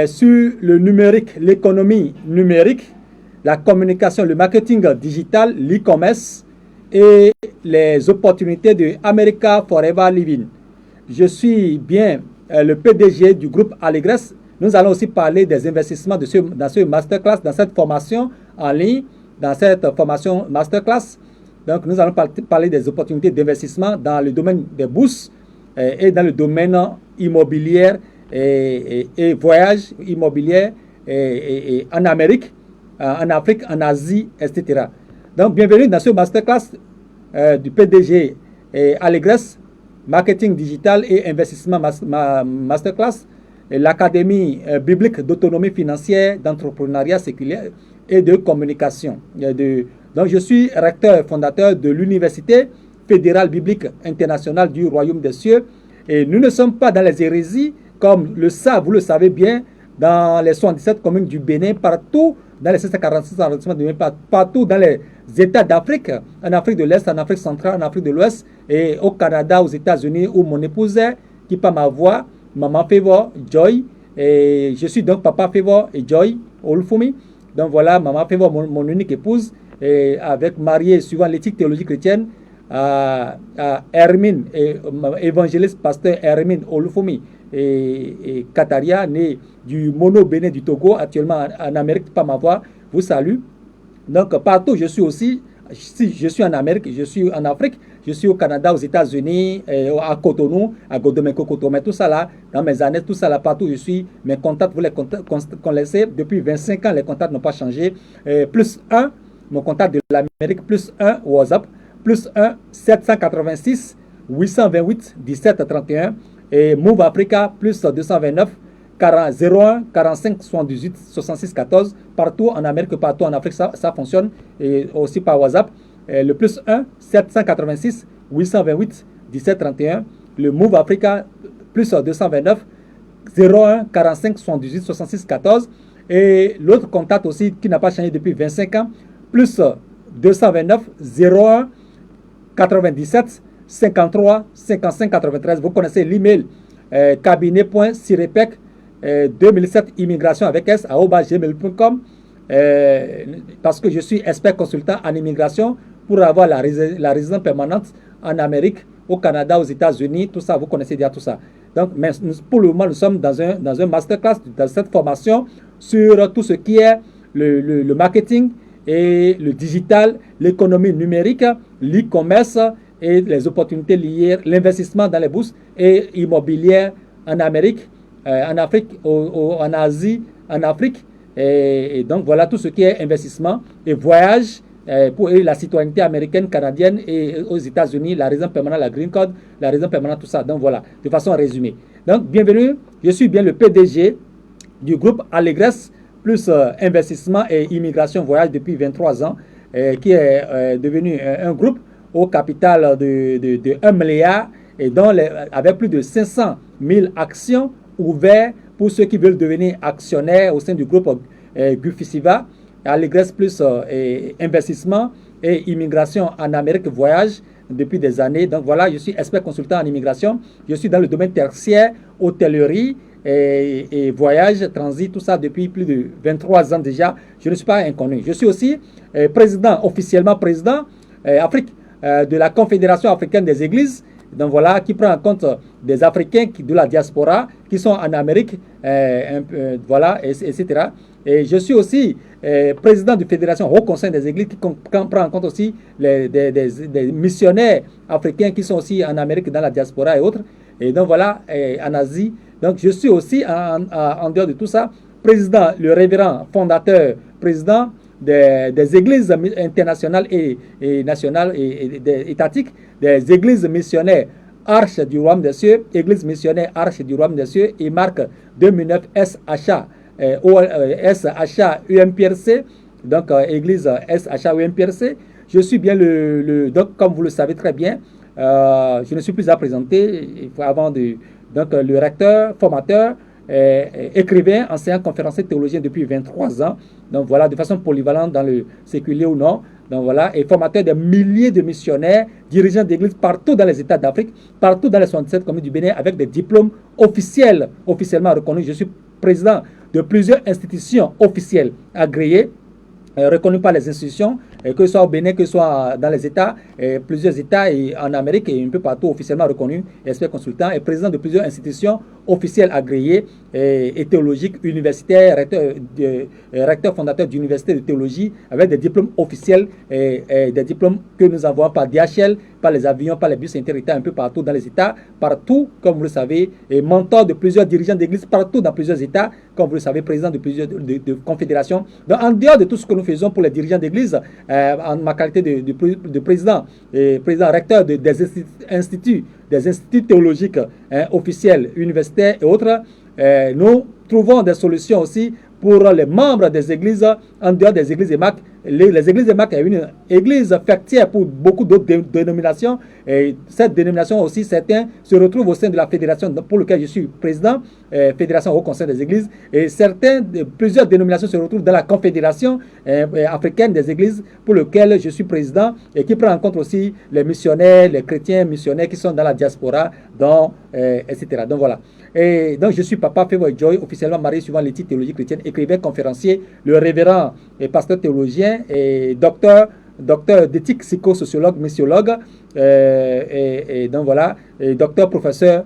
sur le numérique, l'économie numérique, la communication, le marketing digital, l'e-commerce et les opportunités de America Forever Living. Je suis bien le PDG du groupe Allegres. Nous allons aussi parler des investissements dans ce masterclass, dans cette formation en ligne, dans cette formation masterclass. Donc, nous allons parler des opportunités d'investissement dans le domaine des bourses et dans le domaine immobilier et voyage immobilier en Amérique, en Afrique, en Asie, etc. Donc, bienvenue dans ce masterclass du PDG Allegres, marketing digital et investissement masterclass, l'Académie biblique d'autonomie financière, d'entrepreneuriat séculaire et de communication. Donc, je suis recteur fondateur de l'Université fédérale biblique internationale du Royaume des cieux. Et nous ne sommes pas dans les hérésies, comme vous le savez bien, dans les 77 communes du Bénin, partout dans les 746 arrondissements du Bénin, partout dans les États d'Afrique, en Afrique de l'Est, en Afrique centrale, en Afrique de l'Ouest, et au Canada, aux États-Unis, où mon épouse est, qui par ma voix, Maman Favor, Joy, et je suis donc Papa Favor et Joy, Olufumi. Donc voilà, Maman Favor, mon unique épouse, et avec mariée suivant l'éthique théologique chrétienne, à Hermine, évangéliste pasteur Hermine Olufumi et Kataria, né du Mono Bénin du Togo, actuellement en Amérique, par ma voix, vous salue. Donc partout, je suis aussi, si je suis en Amérique, je suis en Afrique, je suis au Canada, aux États-Unis, à Cotonou, à Godomeko, Cotonou, tout ça là, dans mes années, tout ça là, partout je suis, mes contacts, vous les connaissez, depuis 25 ans, les contacts n'ont pas changé. Plus 1, mon contact de l'Amérique, plus 1, WhatsApp, plus 1, 786, 828, 17 31, et Move Africa, plus 229, 01 45 78 66 14, partout en Amérique, partout en Afrique, ça fonctionne, et aussi par WhatsApp. Le plus 1, 786, 828, 17 31, le Move Africa, plus 229, 01 45 78 66 14, et l'autre contact aussi qui n'a pas changé depuis 25 ans, plus 229, 01 97 53 55 93. Vous connaissez l'email cabinet.sirepec 2007 immigration avec s @gmail.com, parce que je suis expert consultant en immigration pour avoir la résidence permanente en Amérique, au Canada, aux États-Unis, tout ça, vous connaissez déjà tout ça. Donc, mais pour le moment, nous sommes dans un masterclass, dans cette formation sur tout ce qui est le marketing et le digital, l'économie numérique, l'e-commerce et les opportunités liées, l'investissement dans les bourses et immobilières en Amérique, en Afrique, en Asie, en Afrique. Et donc voilà tout ce qui est investissement et voyage pour la citoyenneté américaine, canadienne et aux États-Unis, la résidence permanente, la green card, la résidence permanente, tout ça. Donc voilà, de façon résumée. Donc bienvenue, je suis bien le PDG du groupe Allegres, plus investissement et immigration voyage depuis 23 ans, qui est devenu un groupe au capital de 1 milliard et avec plus de 500 000 actions ouvertes pour ceux qui veulent devenir actionnaires au sein du groupe Gufisiva, Allegres plus investissement et immigration en Amérique voyage depuis des années. Donc voilà, je suis expert consultant en immigration, je suis dans le domaine tertiaire, hôtellerie, et voyage, transit, tout ça depuis plus de 23 ans déjà. Je ne suis pas inconnu. Je suis aussi officiellement président Afrique de la Confédération africaine des églises. Donc voilà, qui prend en compte des Africains de la diaspora qui sont en Amérique, voilà, etc. Et je suis aussi président de Fédération Haut Conseil des Églises qui prend en compte aussi des missionnaires africains qui sont aussi en Amérique, dans la diaspora et autres. Et donc voilà, en Asie. Donc je suis aussi, en dehors de tout ça, président, le révérend fondateur, président des églises internationales et nationales et étatiques, des églises missionnaires Arche du Royaume des cieux, église missionnaire Arche du Royaume des cieux, et marque 2009 SHA, SHA UMPRC, donc église SHA UMPRC. Je suis bien donc comme vous le savez très bien, je ne suis plus à présenter, donc le recteur, formateur, écrivain, enseignant, conférencier, théologien depuis 23 ans. Donc voilà, de façon polyvalente dans le séculier ou non. Donc voilà, et formateur de milliers de missionnaires, dirigeants d'églises partout dans les États d'Afrique, partout dans les 67 communes du Bénin, avec des diplômes officiellement reconnus. Je suis président de plusieurs institutions officielles agréées, reconnues par les institutions, que ce soit au Bénin, que ce soit dans les États, plusieurs États et en Amérique et un peu partout officiellement reconnus, expert consultant et président de plusieurs institutions officielles agréées et théologiques, universitaires, recteur fondateur d'universités de théologie avec des diplômes officiels et des diplômes que nous envoyons par DHL, par les avions, par les bus interétats un peu partout dans les États, partout, comme vous le savez, et mentor de plusieurs dirigeants d'église partout dans plusieurs États, comme vous le savez, président de plusieurs de confédérations. Donc, en dehors de tout ce que nous faisons pour les dirigeants d'église, en ma qualité de président et président recteur des instituts théologiques officiels, universitaires et autres, nous trouvons des solutions aussi pour les membres des églises en dehors des églises EMAC. Les églises EMAC est une église factière pour beaucoup d'autres dénominations. Et cette dénomination aussi, certains se retrouvent au sein de la fédération pour laquelle je suis président, Fédération au Conseil des églises. Et plusieurs dénominations se retrouvent dans la Confédération africaine des églises pour laquelle je suis président et qui prend en compte aussi les missionnaires, les chrétiens missionnaires qui sont dans la diaspora, etc. Donc voilà. Et donc je suis Papa Favor Joy, officiellement marié suivant l'éthique théologie chrétienne, écrivain, conférencier, le révérend et pasteur théologien et docteur d'éthique psychosociologue, missiologue, et donc voilà, et docteur professeur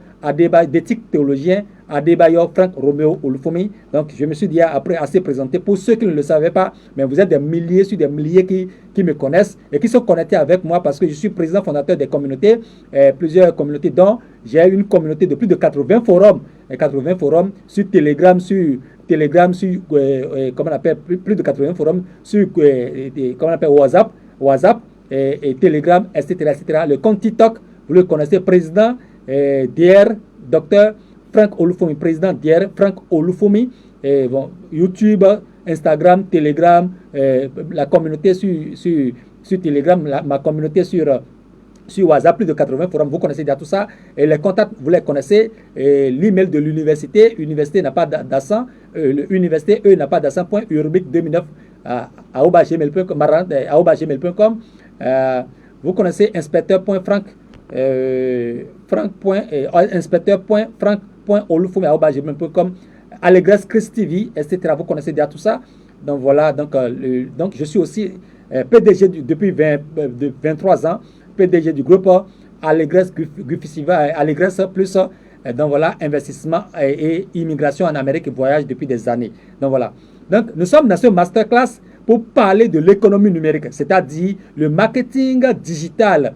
d'éthique théologien Adebayo Frank Romeo Olufomi. Donc je me suis dit après assez présenté pour ceux qui ne le savaient pas, mais vous êtes des milliers sur des milliers qui me connaissent et qui sont connectés avec moi parce que je suis président fondateur des communautés, plusieurs communautés dont j'ai une communauté de plus de 80 forums sur Telegram, comment on appelle, plus de 80 forums sur comment on appelle, WhatsApp et Telegram, etc., etc. Le compte TikTok, vous le connaissez, président DR, docteur Frank Olufomi, président DR Frank Olufomi, et bon, YouTube, Instagram, Telegram, la communauté sur Telegram, ma communauté sur WhatsApp, plus de 80 forums, vous connaissez déjà tout ça. Et les contacts, vous les connaissez. L'email de l'université, université n'a pas d'accent, université, n'a pas d'accent, .urbic2009 @gmail.com. Vous connaissez inspecteur.frank, inspecteur.frank.olufomi@gmail.com, Allegres Christ TV, etc. Vous connaissez déjà tout ça. Donc voilà, donc je suis aussi PDG depuis 23 ans, PDG du groupe Allegres plus donc voilà, investissement et immigration en Amérique et voyage depuis des années. Donc voilà. Donc nous sommes dans ce masterclass pour parler de l'économie numérique, c'est-à-dire le marketing digital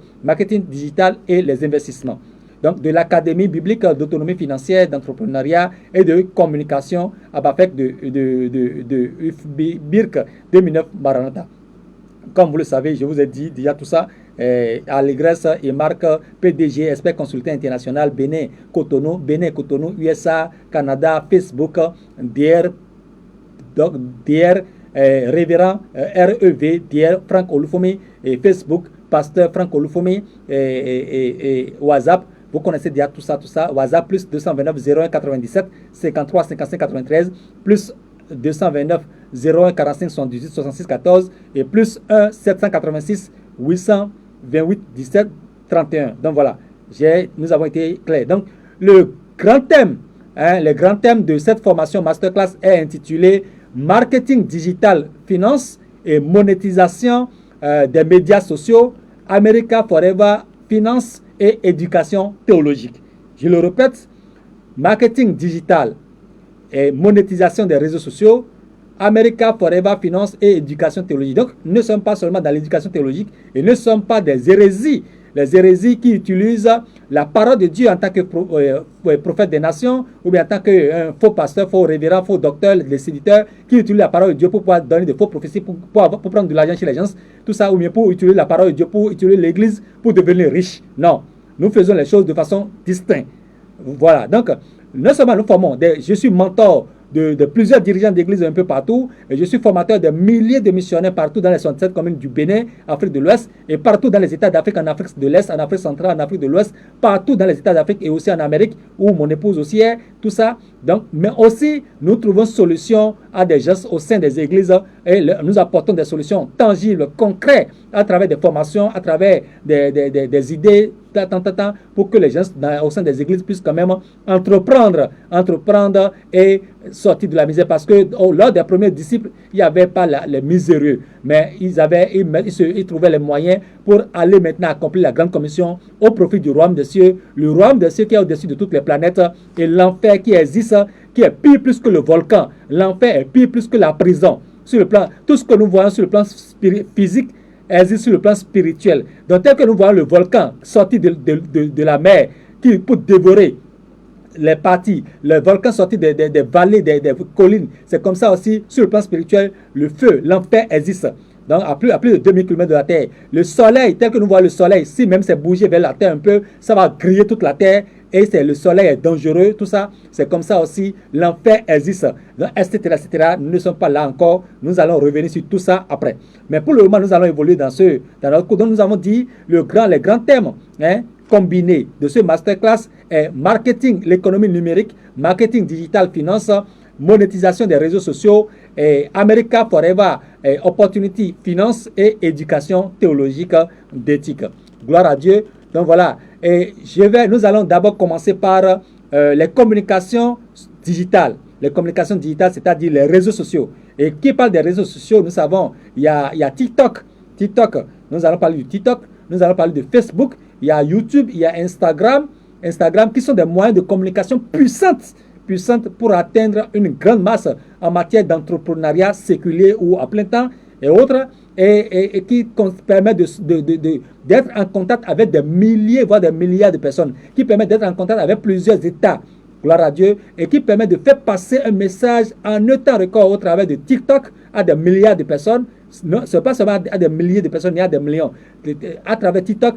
et les investissements. Donc de l'Académie biblique d'autonomie financière, d'entrepreneuriat et de communication à BAFEC de UFBIRC 2009 Maranatha. Comme vous le savez, je vous ai dit déjà tout ça. Allegres et Marc, PDG, expert consultant international, Bénin, Cotonou, USA, Canada, Facebook, DR, révérend REV, DR Frank Olufomi, et Facebook, pasteur Frank Olufomi, et WhatsApp. Vous connaissez déjà tout ça. WhatsApp plus 229 01 97 53 55 93 plus 229 01 45 78 66 14 et plus 1 786 828 17 31. Donc voilà, nous avons été clairs. Donc le grand thème de cette formation masterclass est intitulé Marketing digital, finance et monétisation des médias sociaux, America Forever, finance et éducation théologique. Je le répète, marketing digital et monétisation des réseaux sociaux, America Forever, finance et éducation théologique. Donc, nous ne sommes pas seulement dans l'éducation théologique et ne sommes pas des hérésies. Les hérésies qui utilisent la parole de Dieu en tant que prophète des nations ou bien en tant que faux pasteur, faux révérend, faux docteur, les éditeurs qui utilisent la parole de Dieu pour pouvoir donner des faux prophéties, pour prendre de l'argent chez les gens, tout ça, ou bien pour utiliser la parole de Dieu, pour utiliser l'église pour devenir riche. Non, nous faisons les choses de façon distincte. Voilà, donc, non seulement nous formons, je suis mentor de plusieurs dirigeants d'église un peu partout. Et je suis formateur de milliers de missionnaires partout dans les 67 communes du Bénin, Afrique de l'Ouest, et partout dans les États d'Afrique, en Afrique de l'Est, en Afrique centrale, en Afrique de l'Ouest, partout dans les États d'Afrique et aussi en Amérique, où mon épouse aussi est, tout ça. Donc, mais aussi, nous trouvons solutions à des gestes au sein des églises et nous apportons des solutions tangibles, concrètes, à travers des formations, à travers des idées pour que les gens au sein des églises puissent quand même entreprendre et sortir de la misère. Parce que lors des premiers disciples, il n'y avait pas les miséreux, mais ils trouvaient les moyens pour aller maintenant accomplir la grande commission au profit du royaume des cieux, le royaume des cieux qui est au-dessus de toutes les planètes, et l'enfer qui existe, qui est pire plus que le volcan. L'enfer est pire plus que la prison. Sur le plan, tout ce que nous voyons sur le plan physique existe sur le plan spirituel. Donc, tel que nous voyons le volcan sorti de la mer pour dévorer les parties, le volcan sorti des vallées, des collines, c'est comme ça aussi sur le plan spirituel, le feu, l'enfer existe. Donc, à plus de 2000 km de la terre, le soleil, tel que nous voyons le soleil, si même c'est bougé vers la terre un peu, ça va griller toute la terre. Et le soleil est dangereux, tout ça, c'est comme ça aussi, l'enfer existe, donc, etc., etc. Nous ne sommes pas là encore, nous allons revenir sur tout ça après. Mais pour le moment, nous allons évoluer dans notre cours. Donc, nous avons dit les grands thèmes combinés de ce masterclass est marketing, l'économie numérique, marketing digital, finance, monétisation des réseaux sociaux, America Forever, opportunity, finance et éducation théologique d'éthique. Gloire à Dieu. Donc voilà, et nous allons d'abord commencer par les communications digitales. Les communications digitales, c'est-à-dire les réseaux sociaux. Et qui parle des réseaux sociaux, nous savons, il y a TikTok. Nous allons parler du TikTok, nous allons parler de Facebook, il y a YouTube, il y a Instagram qui sont des moyens de communication puissantes pour atteindre une grande masse en matière d'entrepreneuriat séculier ou à plein temps et autres. Et qui permet d'être en contact avec des milliers, voire des milliards de personnes, qui permet d'être en contact avec plusieurs États, gloire à Dieu, et qui permet de faire passer un message en un temps record au travers de TikTok à des milliards de personnes. Ce n'est pas seulement à des milliers de personnes, il y a des millions. À travers TikTok,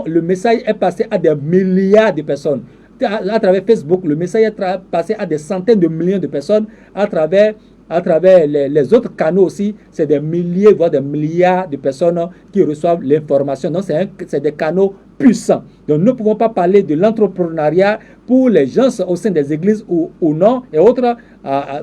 le message est passé à des milliards de personnes. À travers Facebook, le message est passé à des centaines de millions de personnes. À travers les autres canaux aussi, c'est des milliers, voire des milliards de personnes qui reçoivent l'information. Donc, c'est des canaux puissants. Donc, nous ne pouvons pas parler de l'entrepreneuriat pour les gens au sein des églises ou non, et autres,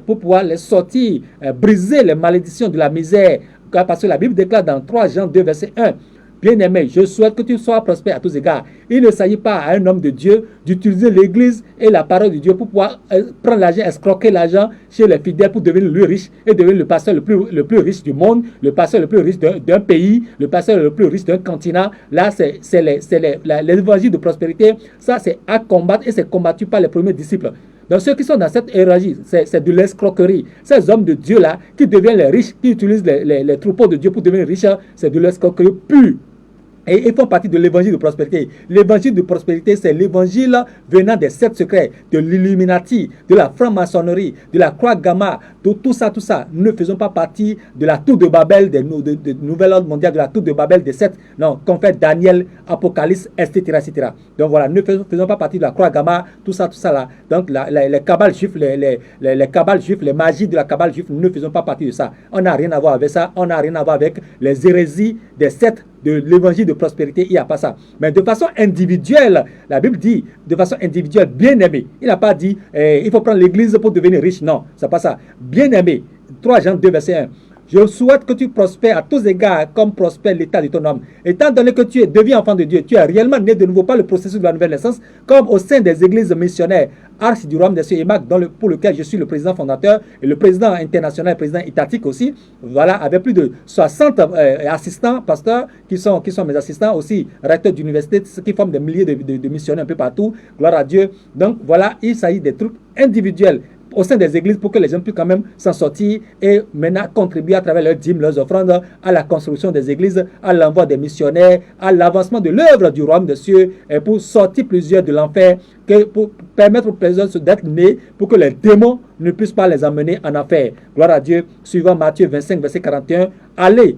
pour pouvoir les sortir, briser les malédictions de la misère. Parce que la Bible déclare dans 3 Jean 2, verset 1, bien-aimé, je souhaite que tu sois prospère à tous égards. Il ne s'agit pas à un homme de Dieu d'utiliser l'église et la parole de Dieu pour pouvoir prendre l'argent, escroquer l'argent chez les fidèles pour devenir le riche et devenir le pasteur le plus riche du monde, le pasteur le plus riche d'un pays, le pasteur le plus riche d'un continent. Là, c'est l'évangile de prospérité. Ça, c'est à combattre et c'est combattu par les premiers disciples. Donc ceux qui sont dans cette hiérarchie, c'est de l'escroquerie. Ces hommes de Dieu-là qui deviennent les riches, qui utilisent les troupeaux de Dieu pour devenir riches, c'est de l'escroquerie pure. Et ils font partie de l'évangile de prospérité. L'évangile de prospérité, c'est l'évangile venant des 7 secrets, de l'Illuminati, de la franc-maçonnerie, de la croix gamma, de tout ça. Nous ne faisons pas partie de la tour de Babel, de nouvel ordre mondial, de la tour de Babel des 7, non, qu'on fait Daniel, Apocalypse, etc., etc. Donc voilà, nous ne faisons pas partie de la croix gamma, tout ça là. Donc les cabales juifs, les cabales juifs, les magies de la cabale juive, nous ne faisons pas partie de ça. On n'a rien à voir avec ça, on n'a rien à voir avec les hérésies des 7 de l'évangile de prospérité, il n'y a pas ça. Mais de façon individuelle, la Bible dit, de façon individuelle, bien-aimé. Il n'a pas dit, il faut prendre l'église pour devenir riche. Non, c'est pas ça. Bien-aimé, 3 Jean 2, verset 1. Je souhaite que tu prospères à tous égards comme prospère l'état de ton homme. Étant donné que tu es devenu enfant de Dieu, tu es réellement né de nouveau par le processus de la nouvelle naissance, comme au sein des églises missionnaires, Arche du Royaume des Cieux et Mac, pour lequel je suis le président fondateur et le président international, le président étatique aussi. Voilà, avec plus de 60 assistants, pasteurs, qui sont mes assistants aussi, recteurs d'université, qui forment des milliers de missionnaires un peu partout. Gloire à Dieu. Donc voilà, il s'agit des trucs individuels au sein des églises pour que les gens puissent quand même s'en sortir et maintenant contribuer à travers leurs dîmes, leurs offrandes à la construction des églises, à l'envoi des missionnaires, à l'avancement de l'œuvre du royaume des cieux et pour sortir plusieurs de l'enfer, pour permettre aux personnes d'être nés pour que les démons ne puissent pas les emmener en enfer. Gloire à Dieu. Suivant Matthieu 25, verset 41, allez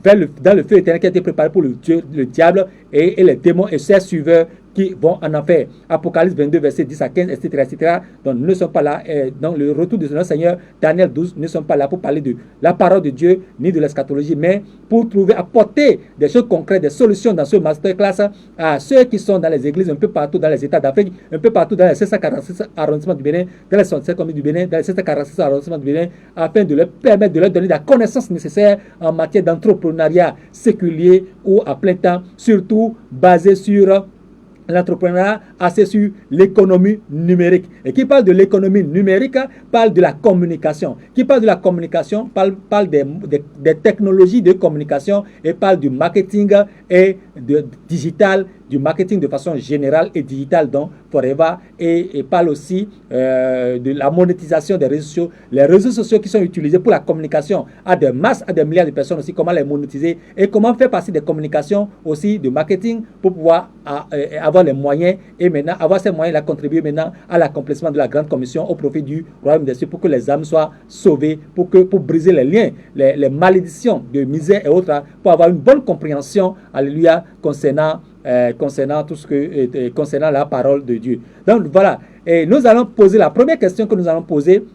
dans le feu éternel qui a été préparé pour le diable et les démons et ses suiveurs qui vont en enfer. Apocalypse 22, verset 10 à 15, etc. etc. Donc nous ne sommes pas là, dans le retour de notre Seigneur, Daniel 12, nous ne sommes pas là pour parler de la parole de Dieu, ni de l'eschatologie, mais pour apporter des choses concrètes, des solutions dans ce masterclass à ceux qui sont dans les églises un peu partout dans les États d'Afrique, un peu partout dans les 746 arrondissements du Bénin, dans les 67 communes du Bénin, dans les 746 arrondissements du Bénin, afin de leur permettre de leur donner la connaissance nécessaire en matière d'entrepreneuriat séculier ou à plein temps, surtout basé sur l'entrepreneuriat axé sur l'économie numérique. Et qui parle de l'économie numérique parle de la communication. Qui parle de la communication parle des technologies de communication et parle du marketing et de digital, du marketing de façon générale et digital donc Forever et parle aussi de la monétisation des réseaux sociaux. Les réseaux sociaux qui sont utilisés pour la communication à des masses, à des milliards de personnes aussi, comment les monétiser et comment faire passer des communications aussi de marketing pour pouvoir avoir les moyens et maintenant avoir ces moyens-là contribuer maintenant à l'accomplissement de la grande commission au profit du royaume des cieux pour que les âmes soient sauvées, pour briser les liens, les malédictions de misère et autres, pour avoir une bonne compréhension, alléluia, concernant tout ce que concernant la parole de Dieu. Donc voilà, et nous allons poser la première question que nous allons poser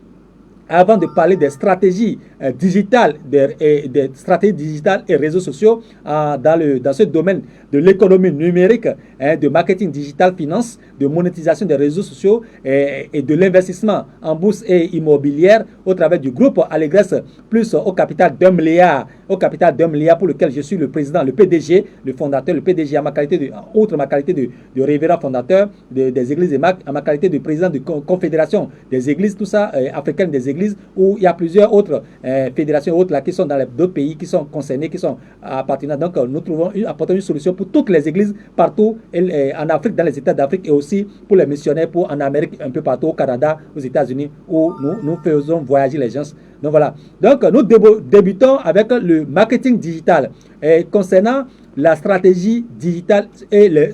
avant de parler des stratégies digitales, des stratégies digitales et réseaux sociaux dans ce domaine de l'économie numérique, de marketing digital, finance, de monétisation des réseaux sociaux et de l'investissement en bourse et immobilière au travers du groupe Allegres plus au capital d'1 milliard, pour lequel je suis le président, le PDG, le fondateur, le PDG outre ma qualité de révérend fondateur des églises EMAC, à ma qualité de président de confédération des églises, tout ça, africaine des églises, où il y a plusieurs autres fédérations autres là, qui sont dans d'autres pays, qui sont concernés, qui sont appartenants. Donc nous apportons une solution pour toutes les églises partout en Afrique, dans les États d'Afrique et aussi pour les missionnaires en Amérique, un peu partout, au Canada, aux États-Unis, où nous faisons voyager les gens. Donc voilà. Donc nous débutons avec le marketing digital concernant la stratégie digitale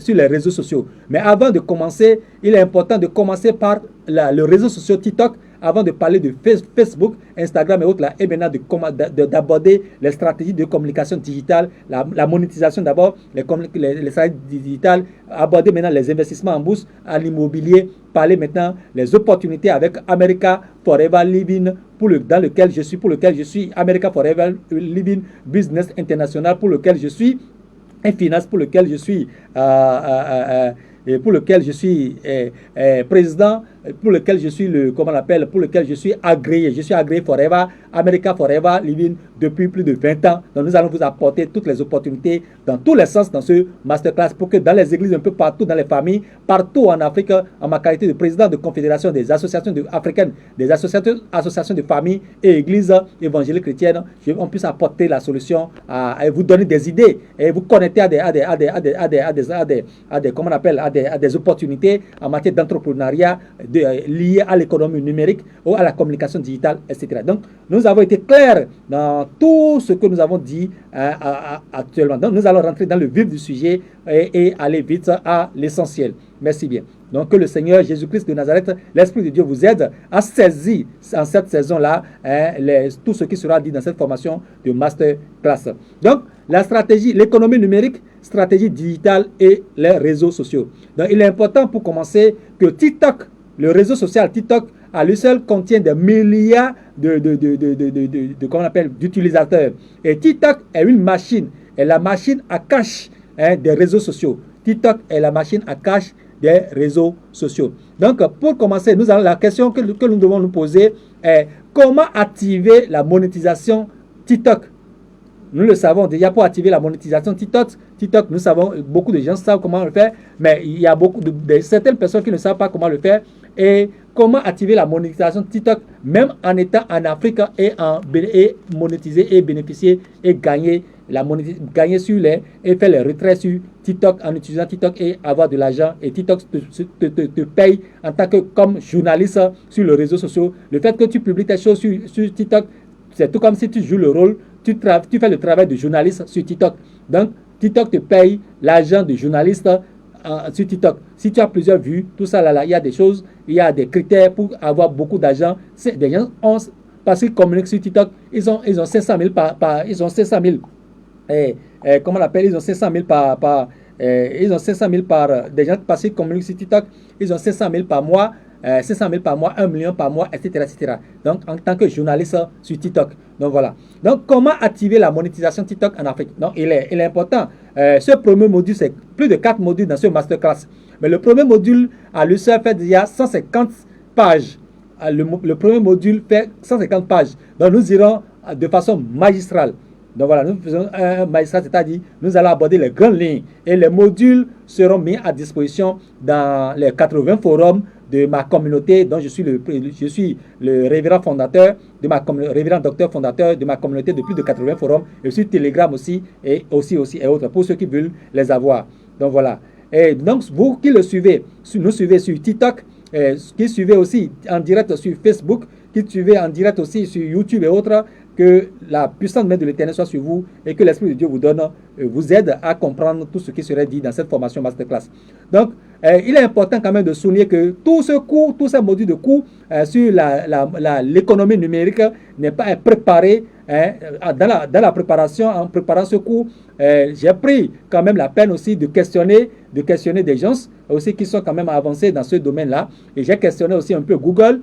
sur les réseaux sociaux. Mais avant de commencer, il est important de commencer par le réseau social TikTok avant de parler de Facebook, Instagram et autres là, et maintenant d'aborder les stratégies de communication digitale, la monétisation d'abord, les stratégies digitales, aborder maintenant les investissements en bourse, à l'immobilier, parler maintenant les opportunités avec America Forever Living, pour lequel je suis America Forever Living Business International, pour lequel je suis, et finance, pour lequel je suis président, pour lequel je suis pour lequel je suis agréé. Je suis agréé Forever, America Forever Living depuis plus de 20 ans. Donc nous allons vous apporter toutes les opportunités dans tous les sens dans ce masterclass pour que dans les églises, un peu partout, dans les familles, partout en Afrique, en ma qualité de président de confédération des associations africaines, des associations de familles et églises évangéliques chrétiennes, on puisse apporter la solution et vous donner des idées et vous connecter à des opportunités en matière d'entrepreneuriat liées à l'économie numérique ou à la communication digitale, etc. Donc, nous avons été clairs dans tout ce que nous avons dit actuellement. Donc, nous allons rentrer dans le vif du sujet et aller vite à l'essentiel. Merci bien. Donc, que le Seigneur Jésus-Christ de Nazareth, l'Esprit de Dieu vous aide à saisir en cette saison-là tout ce qui sera dit dans cette formation de masterclass. Donc, la stratégie, l'économie numérique, stratégie digitale et les réseaux sociaux. Donc, il est important pour commencer que TikTok, le réseau social TikTok, à lui seul contient des milliards d'utilisateurs. Et TikTok est une machine, est la machine à cash des réseaux sociaux. TikTok est la machine à cash des réseaux sociaux. Donc, pour commencer, la question que nous devons nous poser est comment activer la monétisation TikTok. Nous le savons déjà, pour activer la monétisation TikTok, nous savons, beaucoup de gens savent comment le faire, mais il y a certaines personnes qui ne savent pas comment le faire. Et comment activer la monétisation TikTok, même en étant en Afrique et monétiser et bénéficier et gagner et faire les retraits sur TikTok en utilisant TikTok et avoir de l'argent. Et TikTok te paye en tant que comme journaliste sur les réseaux sociaux. Le fait que tu publies tes choses sur TikTok, c'est tout comme si tu joues le rôle, tu fais le travail de journaliste sur TikTok. Donc, TikTok te paye l'argent de journaliste sur TikTok. Si tu as plusieurs vues, tout ça là, il y a des choses, il y a des critères pour avoir beaucoup d'argent. Des gens parce qu'ils communiquent sur TikTok, ils ont 500 000 ils ont 500 000 comment on appelle, ils ont 500 000 ils ont 500 000 des gens parce qu'ils communiquent sur TikTok, ils ont 500 000 par mois. 500 000 par mois, 1 million par mois, etc., etc. Donc, en tant que journaliste sur TikTok. Donc, voilà. Donc, comment activer la monétisation TikTok en Afrique? Donc, il est important. Ce premier module, c'est plus de 4 modules dans ce masterclass. Mais le premier module, à lui seul, fait déjà 150 pages. Le premier module fait 150 pages. Donc, nous irons de façon magistrale Donc voilà, nous faisons un magistrat, c'est-à-dire nous allons aborder les grandes lignes et les modules seront mis à disposition dans les 80 forums de ma communauté dont je suis le révérend fondateur, révérend docteur fondateur de ma communauté de plus de 80 forums, et sur Telegram aussi et autres pour ceux qui veulent les avoir. Donc voilà. Et donc vous qui nous suivez sur TikTok, qui suivez aussi en direct sur Facebook, qui suivez en direct aussi sur YouTube et autres, que la puissante main de l'Éternel soit sur vous et que l'Esprit de Dieu vous aide à comprendre tout ce qui serait dit dans cette formation masterclass. Donc, il est important quand même de souligner que tout ce cours, tous ces modules de cours sur l'économie numérique n'est pas préparé. Dans la préparation, en préparant ce cours, j'ai pris quand même la peine aussi de questionner des gens aussi qui sont quand même avancés dans ce domaine-là. Et j'ai questionné aussi un peu Google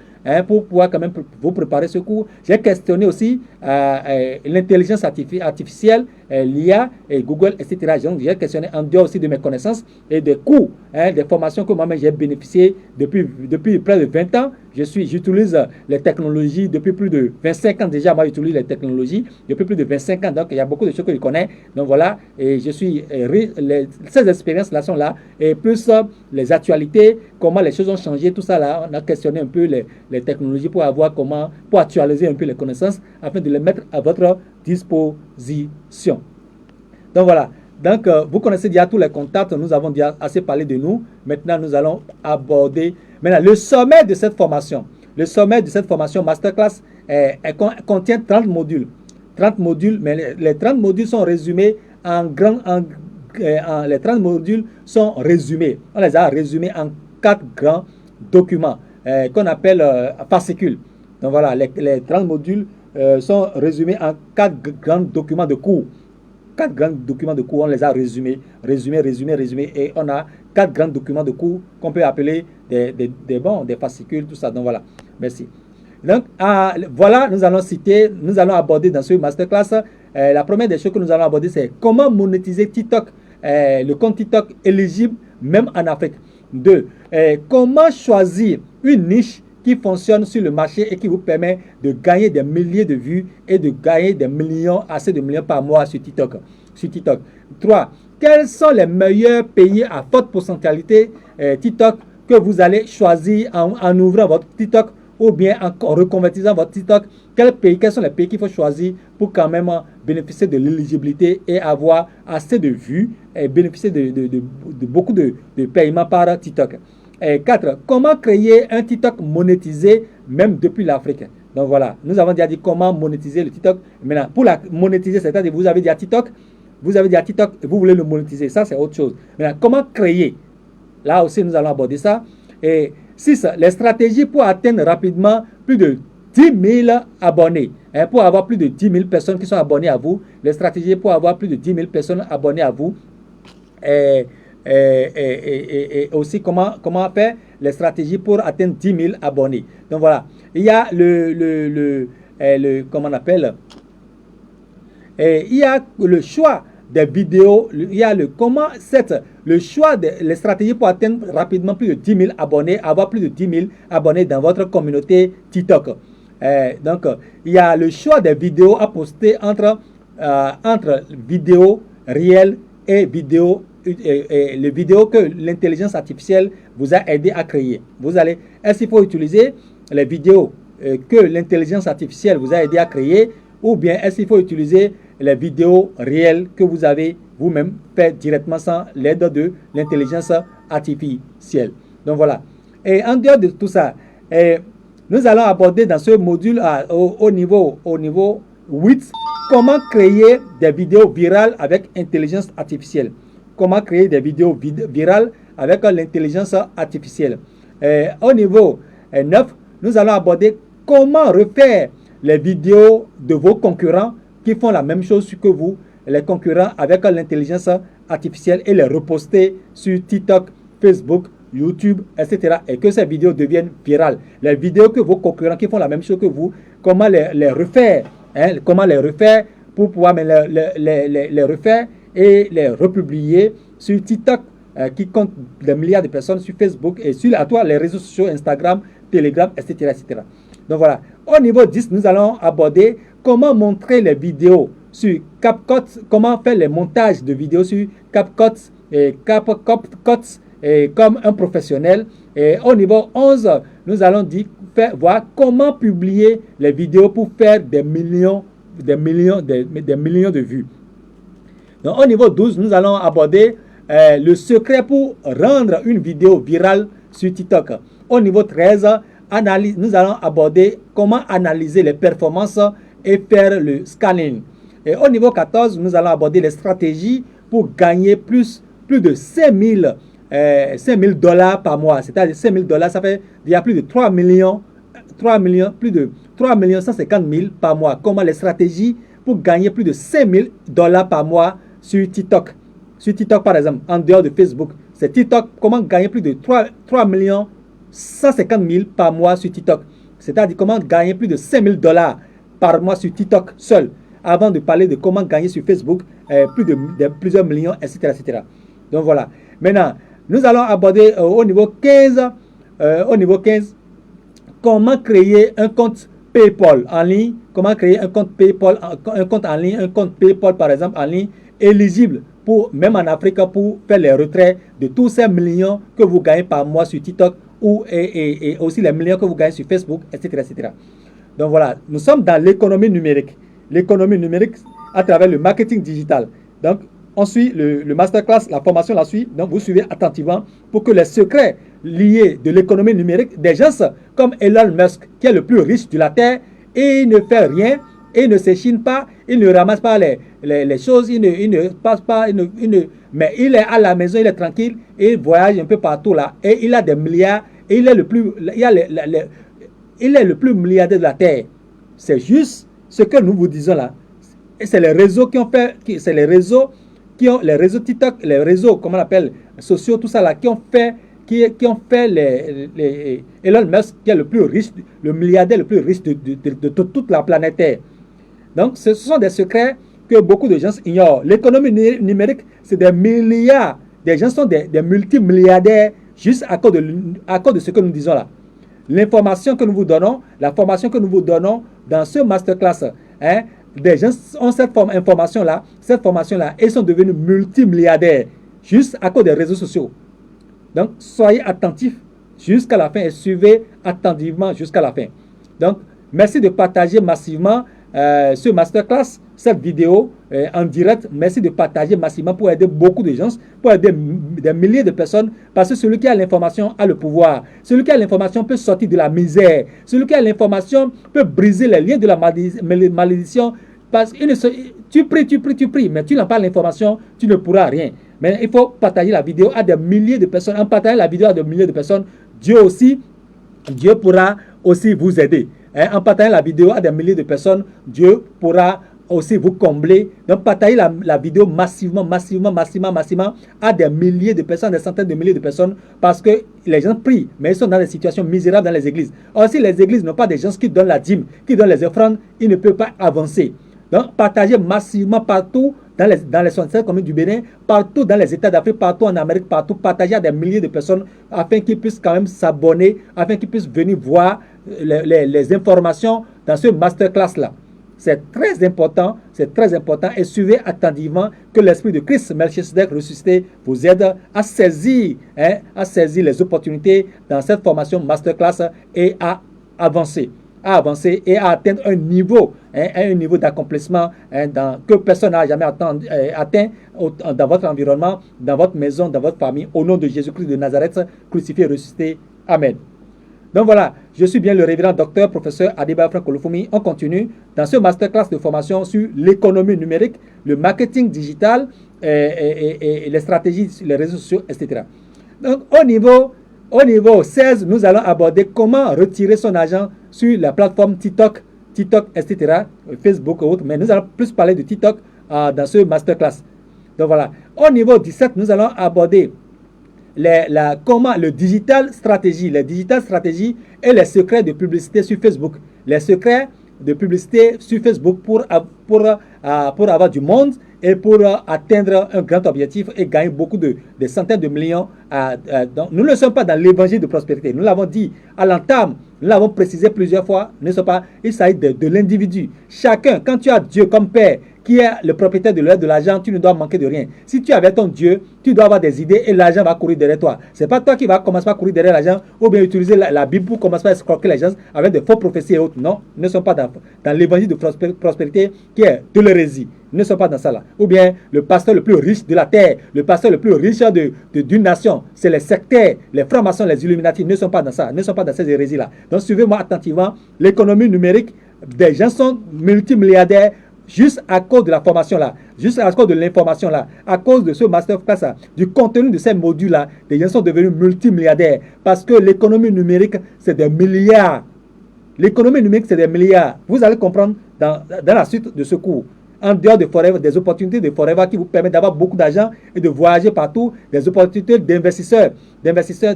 pour pouvoir quand même vous préparer ce cours. J'ai questionné aussi l'intelligence artificielle, l'IA et Google, etc. Donc, j'ai questionné en dehors aussi de mes connaissances et des cours, des formations que moi-même j'ai bénéficié depuis près de 20 ans. J'utilise les technologies depuis plus de 25 ans déjà. Moi, j'utilise les technologies depuis plus de 25 ans. Donc, il y a beaucoup de choses que je connais. Donc, voilà. Et ces expériences-là sont là. Et plus les actualités, comment les choses ont changé, tout ça là. On a questionné un peu les technologies pour actualiser un peu les connaissances afin de les mettre à votre disposition. Donc, voilà. Donc, vous connaissez déjà tous les contacts. Nous avons déjà assez parlé de nous. Maintenant, nous allons aborder le sommet de cette formation. Le sommet de cette formation masterclass contient 30 modules. 30 modules, mais les 30 modules sont résumés les 30 modules sont résumés. On les a résumés en 4 grands documents qu'on appelle fascicules. Donc voilà, les 30 modules sont résumés en 4 grands documents de cours. 4 grands documents de cours, on les a résumés. Et on a 4 grands documents de cours qu'on peut appeler des fascicules, tout ça. Donc voilà, merci. Donc voilà, nous allons aborder dans ce masterclass, la première des choses que nous allons aborder, c'est comment monétiser TikTok, le compte TikTok éligible même en Afrique. 2. Comment choisir une niche qui fonctionne sur le marché et qui vous permet de gagner des milliers de vues et de gagner des millions, assez de millions par mois sur TikTok. 3. Quels sont les meilleurs pays à forte potentialité TikTok que vous allez choisir en ouvrant votre TikTok ou bien en reconvertissant votre TikTok? Quels sont les pays qu'il faut choisir pour quand même bénéficier de l'éligibilité et avoir assez de vues et bénéficier de beaucoup de paiements par TikTok? 4. Comment créer un TikTok monétisé même depuis l'Afrique? Donc voilà, nous avons déjà dit comment monétiser le TikTok. Maintenant, pour la monétiser, c'est-à-dire vous avez déjà TikTok et vous voulez le monétiser. Ça, c'est autre chose. Maintenant, comment créer? Là aussi, nous allons aborder ça. Et 6. Les stratégies pour atteindre rapidement plus de 10 000 abonnés. Pour avoir plus de 10 000 personnes qui sont abonnées à vous. Les stratégies pour avoir plus de 10 000 personnes abonnées à vous. Et aussi comment faire les stratégies pour atteindre 10 000 abonnés. Donc voilà, il y a comment on appelle, il y a le choix des vidéos, il y a le choix des stratégies pour atteindre rapidement plus de 10 000 abonnés, avoir plus de 10 000 abonnés dans votre communauté TikTok. Donc il y a le choix des vidéos à poster entre vidéos réelles et les vidéos que l'intelligence artificielle vous a aidé à créer. Est-ce qu'il faut utiliser les vidéos que l'intelligence artificielle vous a aidé à créer, ou bien est-ce qu'il faut utiliser les vidéos réelles que vous avez vous-même fait directement sans l'aide de l'intelligence artificielle? Donc voilà. Et en dehors de tout ça, nous allons aborder dans ce module au niveau 8 comment créer des vidéos virales avec intelligence artificielle. Comment créer des vidéos virales avec l'intelligence artificielle. Au niveau 9, nous allons aborder comment refaire les vidéos de vos concurrents qui font la même chose que vous, les concurrents avec l'intelligence artificielle, et les reposter sur TikTok, Facebook, YouTube, etc. et que ces vidéos deviennent virales. Les vidéos que vos concurrents qui font la même chose que vous, comment les refaire, pour pouvoir les refaire et les republier sur TikTok qui compte des milliards de personnes, sur Facebook et sur les réseaux sociaux, Instagram, Telegram, etc. Donc voilà. Au niveau 10, nous allons aborder comment montrer les vidéos sur CapCut, comment faire les montages de vidéos sur CapCut et comme un professionnel. Et au niveau 11, nous allons voir comment publier les vidéos pour faire des millions de vues. Donc, au niveau 12, nous allons aborder le secret pour rendre une vidéo virale sur TikTok. Au niveau 13, nous allons aborder comment analyser les performances et faire le scanning. Et au niveau 14, nous allons aborder les stratégies pour gagner plus de 5 000 $ par mois. C'est-à-dire 5 000 $, ça fait il y a plus de 3 millions, plus de 3 150 000 par mois. Comment les stratégies pour gagner plus de 5 000 $ par mois sur TikTok. Sur TikTok, par exemple, en dehors de Facebook. C'est TikTok, comment gagner plus de 3 150 000 par mois sur TikTok. C'est-à-dire comment gagner plus de 5 000 $ par mois sur TikTok seul. Avant de parler de comment gagner sur Facebook plusieurs millions, etc., etc. Donc voilà. Maintenant, nous allons aborder au niveau 15, comment créer un compte PayPal en ligne. Comment créer un compte PayPal, un compte en ligne, un compte PayPal par exemple en ligne, éligible pour, même en Afrique, pour faire les retraits de tous ces millions que vous gagnez par mois sur TikTok et aussi les millions que vous gagnez sur Facebook, etc., etc. Donc voilà, nous sommes dans l'économie numérique. L'économie numérique à travers le marketing digital. Donc, on suit le masterclass, la formation la suit. Donc, vous suivez attentivement pour que les secrets liés de l'économie numérique, des gens comme Elon Musk, qui est le plus riche de la Terre, et il ne fait rien, et il ne s'échine pas, il ne ramasse pas les choses, il ne passe pas, mais il est à la maison, il est tranquille, et il voyage un peu partout là, et il a des milliards, et il est le plus milliardaire de la Terre. C'est juste ce que nous vous disons là. Et c'est les réseaux qui ont fait, les réseaux TikTok, les réseaux, comment on appelle, sociaux, tout ça là, qui ont fait Elon Musk, qui est le plus riche, le milliardaire le plus riche de toute la planète Terre. Donc, ce sont des secrets que beaucoup de gens ignorent. L'économie numérique, c'est des milliards. Des gens sont des multimilliardaires juste à cause de ce que nous disons là. L'information que nous vous donnons, la formation que nous vous donnons dans ce masterclass, des gens ont cette information-là, et sont devenus multimilliardaires juste à cause des réseaux sociaux. Donc, soyez attentifs jusqu'à la fin et suivez attentivement jusqu'à la fin. Donc, merci de partager massivement ce masterclass, cette vidéo en direct. Merci de partager massivement pour aider beaucoup de gens, pour aider des milliers de personnes, parce que celui qui a l'information a le pouvoir. Celui qui a l'information peut sortir de la misère. Celui qui a l'information peut briser les liens de la malédiction. Parce que tu pries, mais tu n'as pas l'information, tu ne pourras rien. Mais il faut partager la vidéo à des milliers de personnes. En partageant la vidéo à des milliers de personnes, Dieu pourra aussi vous aider. En partageant la vidéo à des milliers de personnes, Dieu pourra aussi vous combler. Donc, partagez la vidéo massivement à des milliers de personnes, des centaines de milliers de personnes, parce que les gens prient, mais ils sont dans des situations misérables dans les églises. Or, si les églises n'ont pas des gens qui donnent la dîme, qui donnent les offrandes, ils ne peuvent pas avancer. Donc, partagez massivement partout dans les 67 communes du Bénin, partout dans les États d'Afrique, partout en Amérique, partout. Partagez à des milliers de personnes afin qu'ils puissent quand même s'abonner, afin qu'ils puissent venir voir les informations dans ce masterclass-là. C'est très important et suivez attentivement que l'esprit de Christ Melchizedek ressuscité vous aide à saisir les opportunités dans cette formation masterclass et à avancer et à atteindre un niveau d'accomplissement que personne n'a jamais atteint dans votre environnement, dans votre maison, dans votre famille, au nom de Jésus-Christ de Nazareth, crucifié et ressuscité. Amen. Donc voilà, je suis bien le révérend docteur, professeur Adeba Frank Olufumi. On continue dans ce masterclass de formation sur l'économie numérique, le marketing digital et les stratégies sur les réseaux sociaux, etc. Donc au niveau 16, nous allons aborder comment retirer son argent sur la plateforme TikTok, etc., Facebook et autres. Mais nous allons plus parler de TikTok dans ce masterclass. Donc voilà. Au niveau 17, nous allons aborder comment le digital stratégie, et les secrets de publicité sur Facebook. Les secrets de publicité sur Facebook pour avoir du monde et pour atteindre un grand objectif et gagner des centaines de millions. Donc, nous ne sommes pas dans l'évangile de prospérité. Nous l'avons dit à l'entame, nous l'avons précisé plusieurs fois. Il s'agit de l'individu. Chacun, quand tu as Dieu comme Père qui est le propriétaire de l'argent, tu ne dois manquer de rien. Si tu avais ton Dieu, tu dois avoir des idées et l'argent va courir derrière toi. Ce n'est pas toi qui vas commencer à courir derrière l'argent ou bien utiliser la Bible pour commencer à escroquer les gens avec des faux prophéties et autres. Non, ils ne sont pas dans l'évangile de prospérité qui est de l'hérésie. Ils ne sont pas dans ça là. Ou bien le pasteur le plus riche de la terre, le pasteur le plus riche d'une nation, c'est les sectaires, les francs-maçons, les illuminati, ils ne sont pas dans ça, ils ne sont pas dans ces hérésies là. Donc suivez-moi attentivement, l'économie numérique, des gens sont multimilliardaires juste à cause de la formation là, juste à cause de l'information là, à cause de ce masterclass là, du contenu de ces modules là, les gens sont devenus multimilliardaires parce que l'économie numérique, c'est des milliards. L'économie numérique, c'est des milliards. Vous allez comprendre dans la suite de ce cours. En dehors de Forever, des opportunités de Forever qui vous permettent d'avoir beaucoup d'argent et de voyager partout, des opportunités d'investisseurs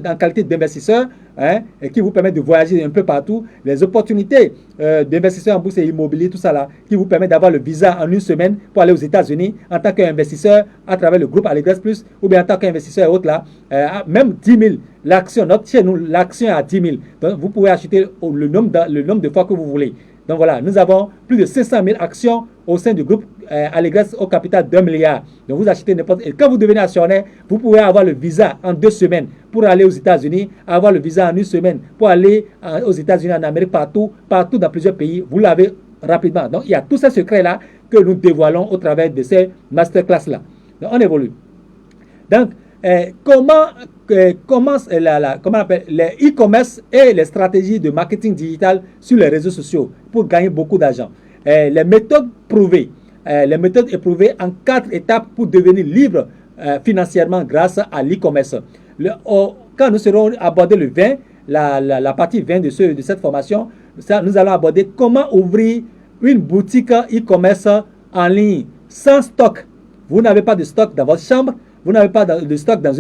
en qualité d'investisseurs, hein, et qui vous permettent de voyager un peu partout, les opportunités d'investisseurs en bourse et immobilier, tout ça là, qui vous permettent d'avoir le visa en une semaine pour aller aux États-Unis en tant qu'investisseur à travers le groupe Allegres Plus, ou bien en tant qu'investisseur et autres là, même 10 000, l'action, chez nous, l'action est à 10 000. Donc vous pouvez acheter le nombre de fois que vous voulez. Donc voilà, nous avons plus de 500 000 actions au sein du groupe Allegres au capital d'1 milliard. Donc vous achetez n'importe... Et quand vous devenez actionnaire, vous pouvez avoir le visa en 2 semaines pour aller aux États-Unis, avoir le visa en 1 semaine pour aller aux États-Unis, en Amérique, partout dans plusieurs pays. Vous l'avez rapidement. Donc il y a tous ces secrets-là que nous dévoilons au travers de ces masterclass-là. Donc on évolue. Donc, comment on appelle les e-commerce et les stratégies de marketing digital sur les réseaux sociaux pour gagner beaucoup d'argent. Les méthodes prouvées, éprouvées en 4 étapes pour devenir libre financièrement grâce à l'e-commerce. Quand nous serons abordés le 20, la partie 20 de cette formation, nous allons aborder comment ouvrir une boutique e-commerce en ligne sans stock. Vous n'avez pas de stock dans votre chambre. Vous n'avez pas de stock dans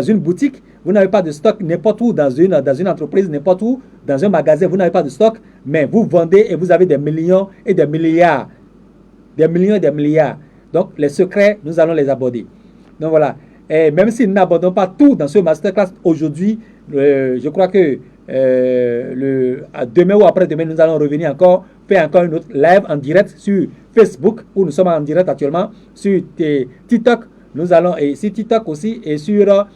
une boutique. Vous n'avez pas de stock n'importe où dans une entreprise, n'importe où, dans un magasin. Vous n'avez pas de stock, mais vous vendez et vous avez des millions et des milliards. Des millions et des milliards. Donc, les secrets, nous allons les aborder. Donc, voilà. Et même si nous n'abordons pas tout dans ce masterclass aujourd'hui, je crois que demain ou après-demain, nous allons revenir encore, faire encore une autre live en direct sur Facebook, où nous sommes en direct actuellement, sur TikTok, nous allons, et sur TikTok aussi, et sur,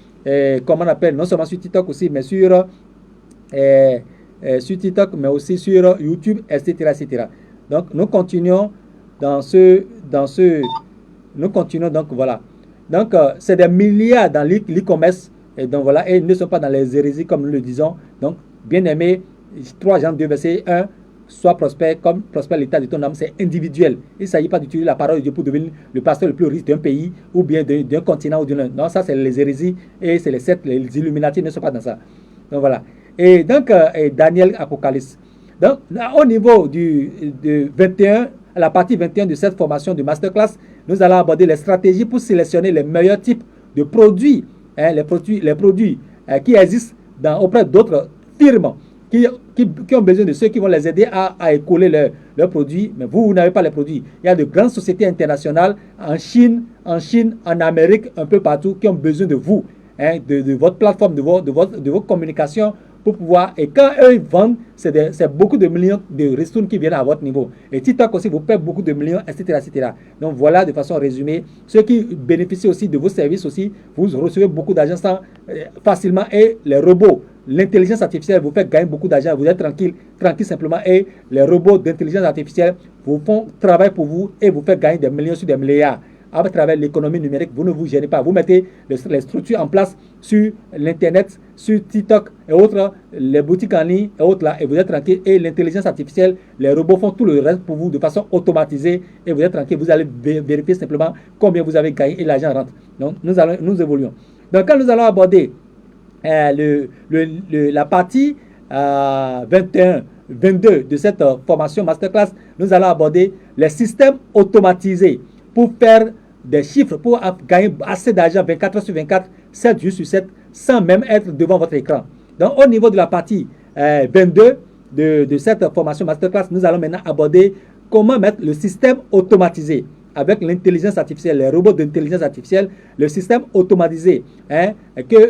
comment on appelle, non seulement sur TikTok aussi, mais sur TikTok, mais aussi sur YouTube, etc., etc. Donc, nous continuons nous continuons, donc voilà. Donc, c'est des milliards dans l'e-commerce, et donc voilà, et ils ne sont pas dans les hérésies comme nous le disons. Donc, bien aimé, 3 Jean 2, verset 1, sois prospère comme prospère l'état de ton âme, c'est individuel. Il ne s'agit pas d'utiliser la parole de Dieu pour devenir le pasteur le plus riche d'un pays ou bien d'un continent ou d'un... Non, ça c'est les hérésies et c'est les sectes, les Illuminati ne sont pas dans ça. Donc voilà. Et donc, Daniel Apocalypse. Donc, au niveau de 21, la partie 21 de cette formation de masterclass, nous allons aborder les stratégies pour sélectionner les meilleurs types de produits, hein, les produits qui existent auprès d'autres firmes qui ont besoin de ceux qui vont les aider à écouler leurs produits, mais vous n'avez pas les produits. Il y a de grandes sociétés internationales en Chine, en Amérique, un peu partout, qui ont besoin de vous, hein, de votre plateforme, de vos communications pour pouvoir, et quand eux ils vendent, c'est beaucoup de millions de ristournes qui viennent à votre niveau. Et TikTok aussi vous paie beaucoup de millions, etc., etc. Donc voilà de façon résumée. Ceux qui bénéficient aussi de vos services aussi, vous recevez beaucoup d'argent facilement, et les robots, l'intelligence artificielle vous fait gagner beaucoup d'argent, vous êtes tranquille simplement, et les robots d'intelligence artificielle vous font travail pour vous et vous font gagner des millions sur des milliards. À travers l'économie numérique, vous ne vous gênez pas. Vous mettez les structures en place sur l'Internet, sur TikTok et autres, les boutiques en ligne et autres là, et vous êtes tranquille. Et l'intelligence artificielle, les robots font tout le reste pour vous de façon automatisée et vous êtes tranquille. Vous allez vérifier simplement combien vous avez gagné et l'argent rentre. Donc, nous évoluons. Donc, quand nous allons aborder la partie 21, 22 de cette formation masterclass, nous allons aborder les systèmes automatisés pour faire des chiffres, pour gagner assez d'argent 24 heures sur 24, 7 jours sur 7, sans même être devant votre écran. Donc, au niveau de la partie 22 de cette formation masterclass, nous allons maintenant aborder comment mettre le système automatisé avec l'intelligence artificielle, les robots d'intelligence artificielle, le système automatisé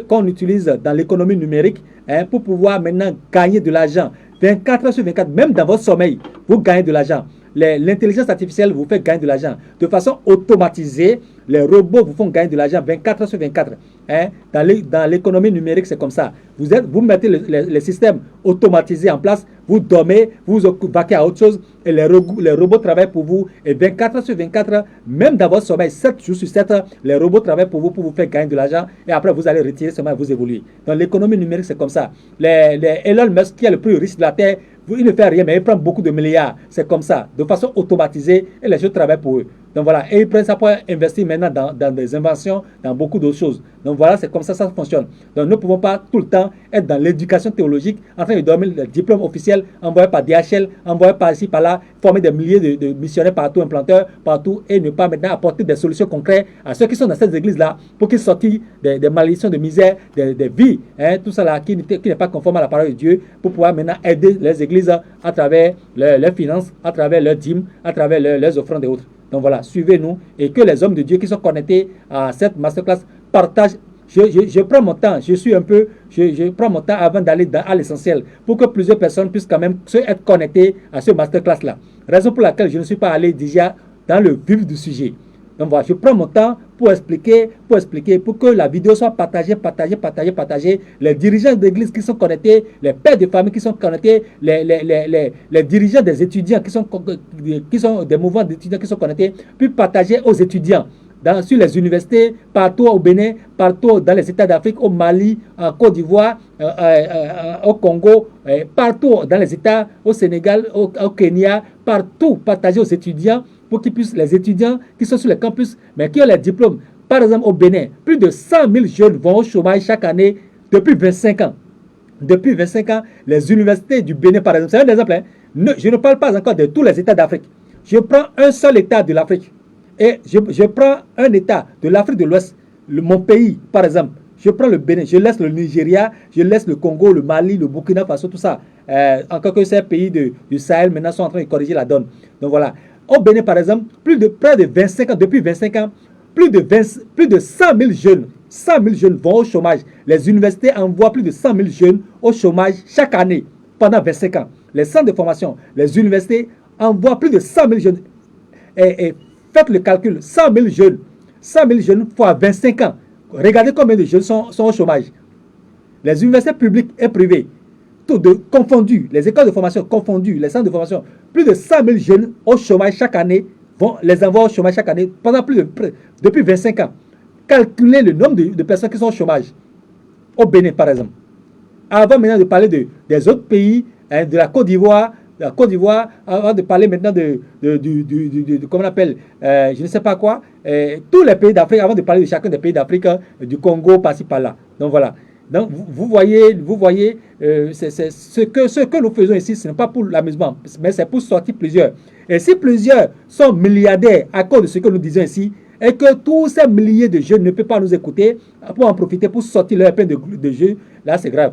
qu'on utilise dans l'économie numérique pour pouvoir maintenant gagner de l'argent 24 heures sur 24, même dans votre sommeil, vous gagnez de l'argent. l'intelligence artificielle vous fait gagner de l'argent. De façon automatisée, les robots vous font gagner de l'argent 24 heures sur 24. Hein? Dans l'économie numérique, c'est comme ça. Vous mettez les systèmes automatisés en place, vous dormez, vous vous vaquez à autre chose, et les robots travaillent pour vous. Et 24 heures sur 24, même dans votre sommeil, 7 jours sur 7, les robots travaillent pour vous faire gagner de l'argent. Et après, vous allez retirer seulement et vous évoluer. Dans l'économie numérique, c'est comme ça. Elon Musk, qui est le plus riche de la Terre, il ne fait rien, mais il prend beaucoup de milliards. C'est comme ça, de façon automatisée, et les gens travaillent pour eux. Donc voilà, et ils prennent ça pour investir maintenant dans des inventions, dans beaucoup d'autres choses. Donc voilà, c'est comme ça ça fonctionne. Donc nous ne pouvons pas tout le temps être dans l'éducation théologique, en train de donner le diplôme officiel envoyé par DHL, envoyé par ici, par là, former des milliers de missionnaires partout, implanteurs partout, et ne pas maintenant apporter des solutions concrètes à ceux qui sont dans cette église-là, pour qu'ils sortent des malédictions, de misère, des vies, hein, tout ça là, qui n'est pas conforme à la parole de Dieu, pour pouvoir maintenant aider les églises à travers leurs finances, à travers leurs dîmes, à travers leurs offrandes et autres. Donc voilà, suivez-nous et que les hommes de Dieu qui sont connectés à cette masterclass partagent. Je prends mon temps, je prends mon temps avant d'aller à l'essentiel pour que plusieurs personnes puissent quand même être connectées à ce masterclass-là. Raison pour laquelle je ne suis pas allé déjà dans le vif du sujet. Donc voilà, je prends mon temps pour expliquer, pour que la vidéo soit partagée. Les dirigeants d'église qui sont connectés, les pères de famille qui sont connectés, les dirigeants des étudiants qui sont des mouvements d'étudiants qui sont connectés, puis partager aux étudiants. Sur les universités, partout au Bénin, partout dans les États d'Afrique, au Mali, en Côte d'Ivoire, au Congo, partout dans les États, au Sénégal, au Kenya, partout partager aux étudiants pour qu'ils puissent, les étudiants qui sont sur les campus, mais qui ont les diplômes. Par exemple, au Bénin, plus de 100 000 jeunes vont au chômage chaque année depuis 25 ans. Depuis 25 ans, les universités du Bénin, par exemple, c'est un exemple. Hein, je ne parle pas encore de tous les États d'Afrique. Je prends un seul État de l'Afrique. Et je prends un État de l'Afrique de l'Ouest, mon pays, par exemple. Je prends le Bénin, je laisse le Nigeria, je laisse le Congo, le Mali, le Burkina Faso, tout ça. Encore que ces pays du Sahel maintenant sont en train de corriger la donne. Donc voilà. Au Bénin, par exemple, près de 25 ans, depuis 25 ans, plus de 100 000 jeunes, 100 000 jeunes vont au chômage. Les universités envoient plus de 100 000 jeunes au chômage chaque année, pendant 25 ans. Les centres de formation, les universités envoient plus de 100 000 jeunes. Et faites le calcul, 100 000 jeunes fois 25 ans. Regardez combien de jeunes sont au chômage. Les universités publiques et privées, confondus, les écoles de formation confondues, les centres de formation, plus de 100 000 jeunes au chômage chaque année, les envoient au chômage chaque année depuis 25 ans. Calculez le nombre de personnes qui sont au chômage. Au Bénin, par exemple. Avant maintenant de parler des autres pays, hein, de la Côte d'Ivoire, avant de parler maintenant comment on appelle, je ne sais pas quoi, tous les pays d'Afrique, avant de parler de chacun des pays d'Afrique, du Congo, par-ci, par-là. Donc voilà. Donc vous voyez, ce que nous faisons ici, ce n'est pas pour l'amusement, mais c'est pour sortir plusieurs. Et si plusieurs sont milliardaires à cause de ce que nous disons ici, et que tous ces milliers de jeunes ne peuvent pas nous écouter pour en profiter, pour sortir leur peine de jeu, là c'est grave.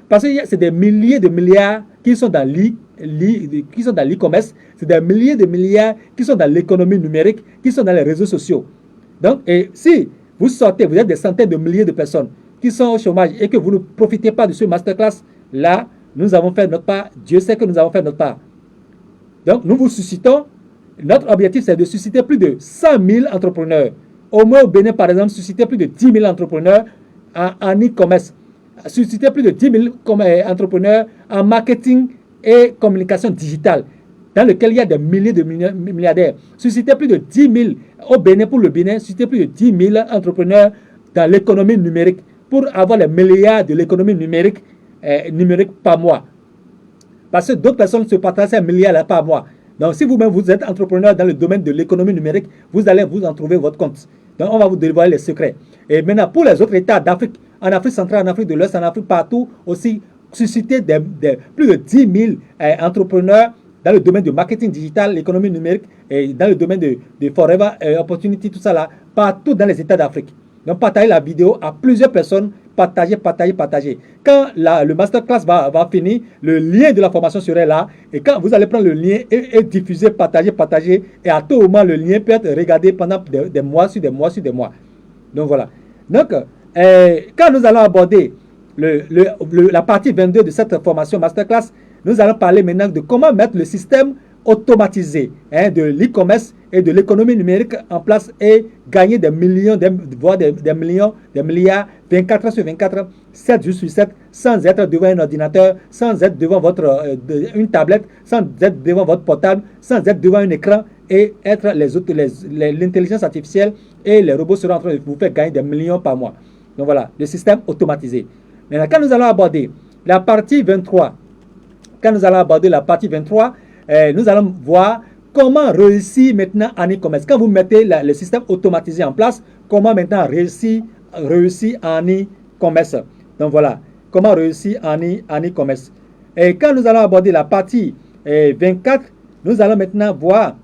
Parce que c'est des milliers de milliards qui sont dans l'e-commerce, c'est des milliers de milliards qui sont dans l'économie numérique, qui sont dans les réseaux sociaux. Donc, et si vous sortez, vous êtes des centaines de milliers de personnes qui sont au chômage et que vous ne profitez pas de ce masterclass, là, nous avons fait notre part. Dieu sait que nous avons fait notre part. Donc, nous vous suscitons. Notre objectif, c'est de susciter plus de 100 000 entrepreneurs. Au moins au Bénin, par exemple, susciter plus de 10 000 entrepreneurs en e-commerce. Susciter plus de 10 000 entrepreneurs en marketing et communication digitale, dans lequel il y a des milliers de milliardaires. Susciter plus de 10 000 au Bénin, pour le Bénin, susciter plus de 10 000 entrepreneurs dans l'économie numérique, pour avoir les milliards de l'économie numérique par mois. Parce que d'autres personnes se partagent ces milliards par mois. Donc, si vous-même vous êtes entrepreneur dans le domaine de l'économie numérique, vous allez vous en trouver votre compte. Donc, on va vous dévoiler les secrets. Et maintenant, pour les autres États d'Afrique, en Afrique centrale, en Afrique de l'Ouest, en Afrique, partout, aussi, susciter plus de 10 000 entrepreneurs dans le domaine du marketing digital, l'économie numérique, et dans le domaine de Forever Opportunity, tout ça là, partout dans les États d'Afrique. Donc, partagez la vidéo à plusieurs personnes. Partagez. Quand le masterclass va finir, le lien de la formation serait là. Et quand vous allez prendre le lien et diffuser, partager, et à tout moment, le lien peut être regardé pendant des mois sur des mois. Donc voilà. Donc, quand nous allons aborder la partie 22 de cette formation masterclass, nous allons parler maintenant de comment mettre le système automatisé de l'e-commerce et de l'économie numérique en place et gagner des millions, voire des millions, des milliards, 24 heures sur 24, 7 jours sur 7, sans être devant un ordinateur, sans être devant une tablette, sans être devant votre portable, sans être devant un écran et être l'intelligence artificielle et les robots seront en train de vous faire gagner des millions par mois. Donc voilà, le système automatisé. Maintenant, quand nous allons aborder la partie 23, nous allons voir comment réussir maintenant en e-commerce. Quand vous mettez le système automatisé en place, comment maintenant réussir en e-commerce. Donc voilà, comment réussir en e-commerce. Et quand nous allons aborder la partie 24, nous allons maintenant voir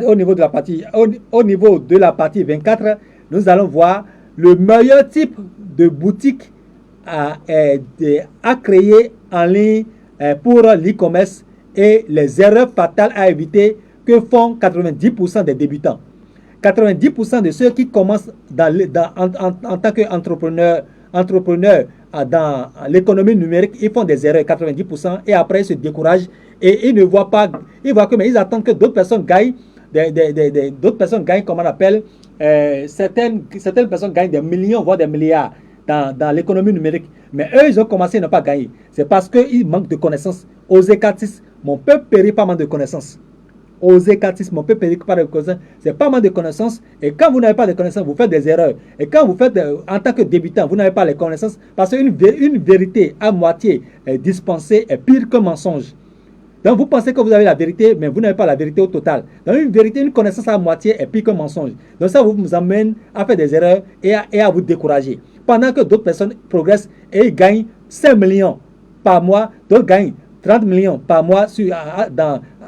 au niveau de la partie 24, nous allons voir le meilleur type de boutique à créer en ligne pour l'e-commerce et les erreurs fatales à éviter que font 90% des débutants. 90% de ceux qui commencent en tant qu'entrepreneurs dans l'économie numérique, ils font des erreurs, 90%, et après ils se découragent et ils ne voient pas, mais ils attendent que d'autres personnes gagnent, comme on appelle, certaines personnes gagnent des millions, voire des milliards dans l'économie numérique. Mais eux, ils ont commencé à ne pas gagner. C'est parce qu'ils manquent de connaissances. Osez Katis, mon peuple périt pas mal de connaissances. Osez Katis, mon peuple périt pas de connaissances. C'est pas mal de connaissances. Et quand vous n'avez pas de connaissances, vous faites des erreurs. Et quand vous faites, en tant que débutant, vous n'avez pas les connaissances. Parce qu'une vérité à moitié dispensée est pire qu'un mensonge. Donc vous pensez que vous avez la vérité, mais vous n'avez pas la vérité au total. Donc une connaissance à moitié est pire qu'un mensonge. Donc ça vous amène à faire des erreurs et à vous décourager. Pendant que d'autres personnes progressent et gagnent 5 millions par mois, d'autres gagnent 30 millions par mois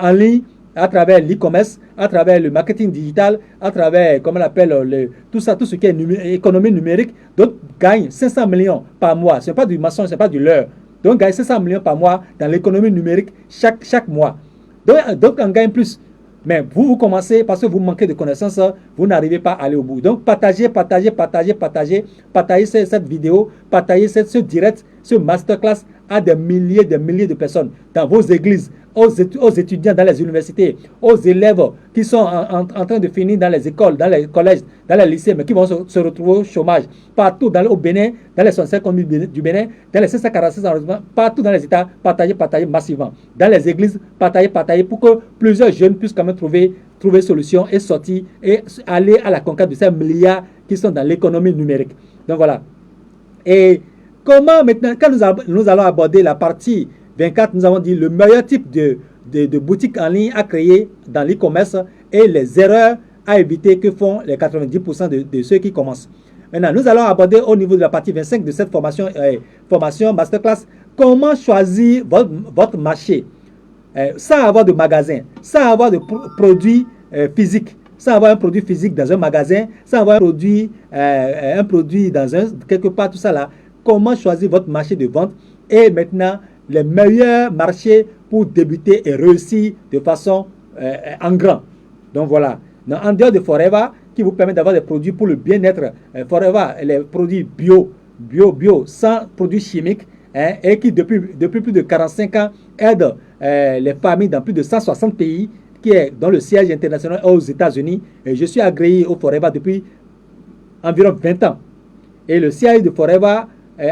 en ligne, à travers l'e-commerce, à travers le marketing digital, à travers, comment on appelle, tout ce qui est économie numérique. D'autres gagnent 500 millions par mois. Ce n'est pas du mensonge, ce n'est pas du leurre. Donc, gagnent 500 millions par mois dans l'économie numérique chaque mois. Donc, on gagne plus. Mais vous commencez parce que vous manquez de connaissances, vous n'arrivez pas à aller au bout. Donc, partagez cette vidéo, partagez ce direct, ce masterclass à des milliers de personnes dans vos églises, aux étudiants dans les universités, aux élèves qui sont en train de finir dans les écoles, dans les collèges, dans les lycées, mais qui vont se retrouver au chômage. Partout au Bénin, dans les 65 communes du Bénin, dans les 546 arrondissements, partout dans les États, partagez massivement. Dans les églises, partagez pour que plusieurs jeunes puissent quand même trouver solution et sortir et aller à la conquête de ces milliards qui sont dans l'économie numérique. Donc voilà. Et comment maintenant, quand nous allons aborder la partie 24, nous avons dit le meilleur type de boutique en ligne à créer dans l'e-commerce et les erreurs à éviter que font les 90% de ceux qui commencent. Maintenant, nous allons aborder au niveau de la partie 25 de cette formation masterclass, comment choisir votre marché sans avoir de magasin, sans avoir de produits physiques, sans avoir un produit physique dans un magasin, sans avoir un produit dans quelque part, tout ça là. Comment choisir votre marché de vente et maintenant les meilleurs marchés pour débuter et réussir de façon en grand. Donc voilà, en dehors de Forever, qui vous permet d'avoir des produits pour le bien-être, Forever, les produits bio, sans produits chimiques, et qui depuis plus de 45 ans aident les familles dans plus de 160 pays, qui est dans le siège international aux États-Unis. Et je suis agréé au Forever depuis environ 20 ans. Et le siège de Forever,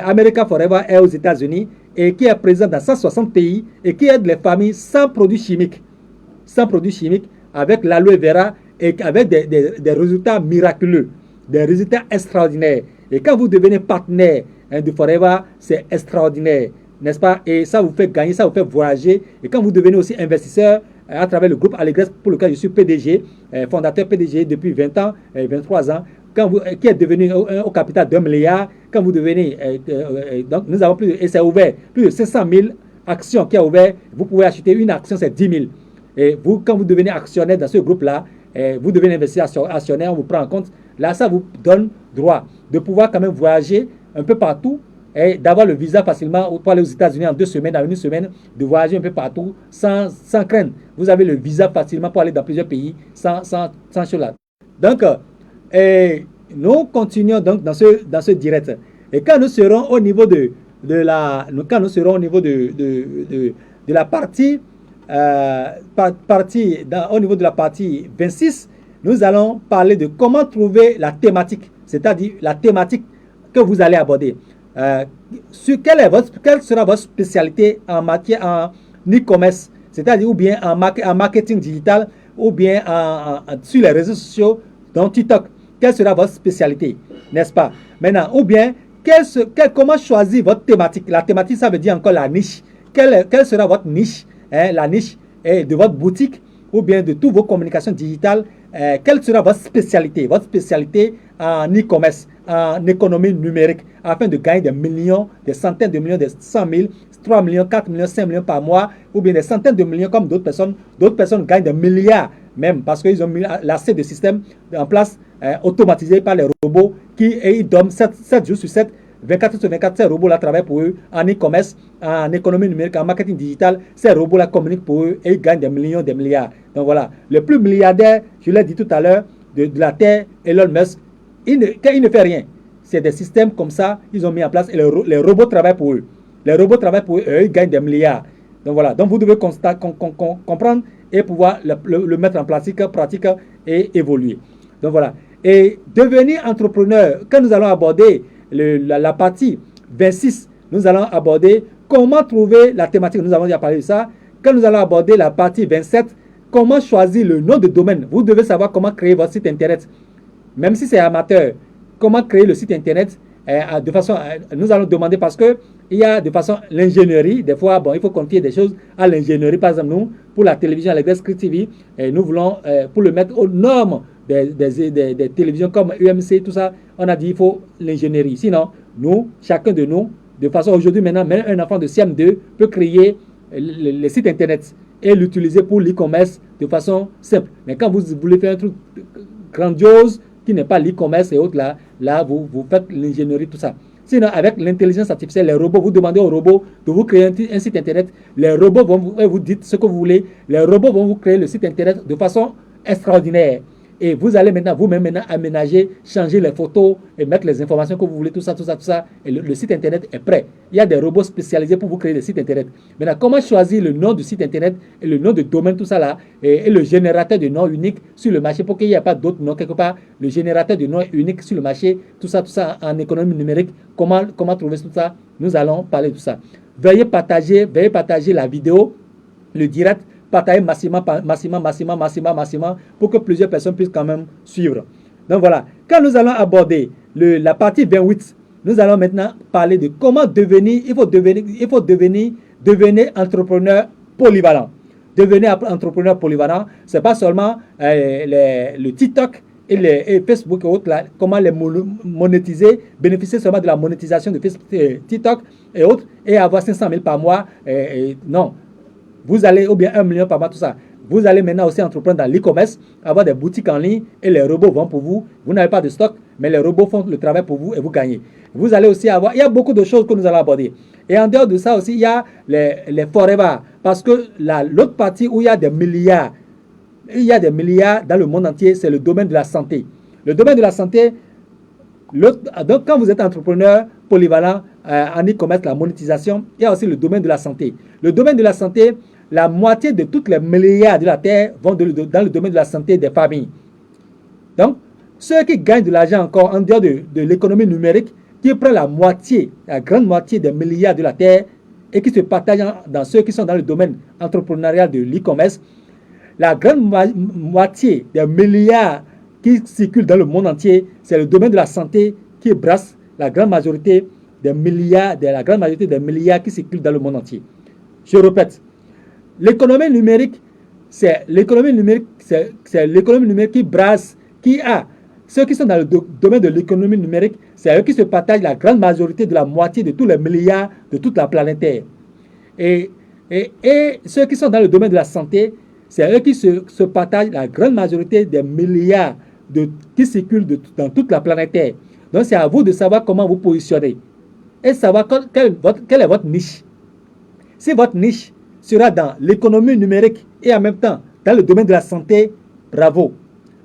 America Forever, est aux États-Unis et qui est présent dans 160 pays et qui aide les familles sans produits chimiques, avec l'aloe vera et avec des résultats miraculeux, des résultats extraordinaires. Et quand vous devenez partenaire de Forever, c'est extraordinaire, n'est-ce pas? Et ça vous fait gagner, ça vous fait voyager. Et quand vous devenez aussi investisseur à travers le groupe Allegres, pour lequel je suis PDG, fondateur PDG depuis 20 ans, 23 ans, qui est devenu au capital d'1 milliard, quand vous devenez, donc nous avons et c'est ouvert, plus de 500 000 actions qui est ouvert, vous pouvez acheter une action, c'est 10 000. Et vous, quand vous devenez actionnaire dans ce groupe-là, vous devenez investisseur actionnaire, on vous prend en compte, là ça vous donne droit de pouvoir quand même voyager un peu partout et d'avoir le visa facilement pour aller aux États-Unis en 2 semaines, en 1 semaine, de voyager un peu partout sans crainte. Vous avez le visa facilement pour aller dans plusieurs pays sans cela. Donc, nous continuons donc dans ce direct. Et quand nous serons au niveau de la partie au niveau de la partie 26, nous allons parler de comment trouver la thématique, c'est-à-dire la thématique que vous allez aborder. Quelle sera votre spécialité en matière en e-commerce, c'est-à-dire ou bien en marketing digital, ou bien sur les réseaux sociaux, dans TikTok. Quelle sera votre spécialité, n'est-ce pas? Maintenant, ou bien, comment choisir votre thématique? La thématique, ça veut dire encore la niche. Quelle sera votre niche, la niche de votre boutique, ou bien de toutes vos communications digitales? Quelle sera votre spécialité en e-commerce, en économie numérique, afin de gagner des millions, des centaines de millions, des 100 000, 3 millions, 4 millions, 5 millions par mois, ou bien des centaines de millions comme d'autres personnes. D'autres personnes gagnent des milliards même parce qu'ils ont mis l'assez de systèmes en place automatisés par les robots ils dorment 7 jours sur 7, 24 heures sur 24, ces robots-là travaillent pour eux en e-commerce, en économie numérique, en marketing digital. Ces robots-là communiquent pour eux et ils gagnent des millions, des milliards. Donc voilà, le plus milliardaire, je l'ai dit tout à l'heure, de la Terre, Elon Musk, il ne fait rien. C'est des systèmes comme ça, ils ont mis en place et les robots travaillent pour eux. Les robots travaillent pour eux et ils gagnent des milliards. Donc voilà, donc vous devez comprendre et pouvoir le mettre en pratique et évoluer. Donc voilà. Et devenir entrepreneur, quand nous allons aborder la partie 26, nous allons aborder comment trouver la thématique. Nous avons déjà parlé de ça. Quand nous allons aborder la partie 27, comment choisir le nom de domaine. Vous devez savoir comment créer votre site internet. Même si c'est amateur, comment créer le site internet de façon, nous allons demander parce que il y a de façon l'ingénierie, des fois, bon, il faut confier des choses à l'ingénierie. Par exemple, nous, pour la télévision, la Script TV, nous voulons, pour le mettre aux normes des télévisions comme UMC, tout ça, on a dit il faut l'ingénierie. Sinon, nous, chacun de nous, de façon aujourd'hui, maintenant, même un enfant de CM2 peut créer le site internet et l'utiliser pour l'e-commerce de façon simple. Mais quand vous voulez faire un truc grandiose, qui n'est pas l'e-commerce et autres, là vous faites l'ingénierie, tout ça. Sinon, avec l'intelligence artificielle, les robots, vous demandez aux robots de vous créer un site internet. Les robots vont vous dites ce que vous voulez. Les robots vont vous créer le site internet de façon extraordinaire. Et vous allez maintenant vous-même aménager, changer les photos et mettre les informations que vous voulez, tout ça. Et le site internet est prêt. Il y a des robots spécialisés pour vous créer des sites internet. Maintenant, comment choisir le nom du site internet et le nom de domaine, tout ça là, et le générateur de nom unique sur le marché pour qu'il n'y ait pas d'autres noms quelque part. Le générateur de nom unique sur le marché, tout ça en économie numérique. Comment trouver tout ça? Nous allons parler de tout ça. Veuillez partager la vidéo, le direct. Partagez massivement pour que plusieurs personnes puissent quand même suivre. Donc voilà, quand nous allons aborder la partie 28, nous allons maintenant parler de comment devenir entrepreneur polyvalent. Devenir entrepreneur polyvalent, ce n'est pas seulement le TikTok et Facebook et autres, là, comment les monétiser, bénéficier seulement de la monétisation de Facebook, TikTok et autres, et avoir 500 000 par mois. Non. Vous allez, ou bien 1 million par mois, tout ça. Vous allez maintenant aussi entreprendre dans l'e-commerce, avoir des boutiques en ligne et les robots vont pour vous. Vous n'avez pas de stock, mais les robots font le travail pour vous et vous gagnez. Vous allez aussi avoir, il y a beaucoup de choses que nous allons aborder. Et en dehors de ça aussi, il y a les forever. Parce que l'autre partie où il y a des milliards dans le monde entier, c'est le domaine de la santé. Le domaine de la santé, donc quand vous êtes entrepreneur polyvalent en e-commerce, la monétisation, il y a aussi le domaine de la santé. Le domaine de la santé, la moitié de toutes les milliards de la Terre vont dans le domaine de la santé des familles. Donc, ceux qui gagnent de l'argent encore en dehors de l'économie numérique, qui prennent la grande moitié des milliards de la Terre et qui se partagent dans ceux qui sont dans le domaine entrepreneurial de l'e-commerce, la grande moitié des milliards qui circulent dans le monde entier, c'est le domaine de la santé qui brasse la grande majorité des milliards qui circulent dans le monde entier. Je répète, l'économie numérique, c'est l'économie numérique qui brasse, ceux qui sont dans le domaine de l'économie numérique, c'est eux qui se partagent la grande majorité de la moitié de tous les milliards de toute la planète Terre. Et ceux qui sont dans le domaine de la santé, c'est eux qui se partagent la grande majorité des milliards qui circulent dans toute la planète Terre. Donc c'est à vous de savoir comment vous positionner et savoir quelle est votre niche. Si votre niche sera dans l'économie numérique et en même temps dans le domaine de la santé, bravo.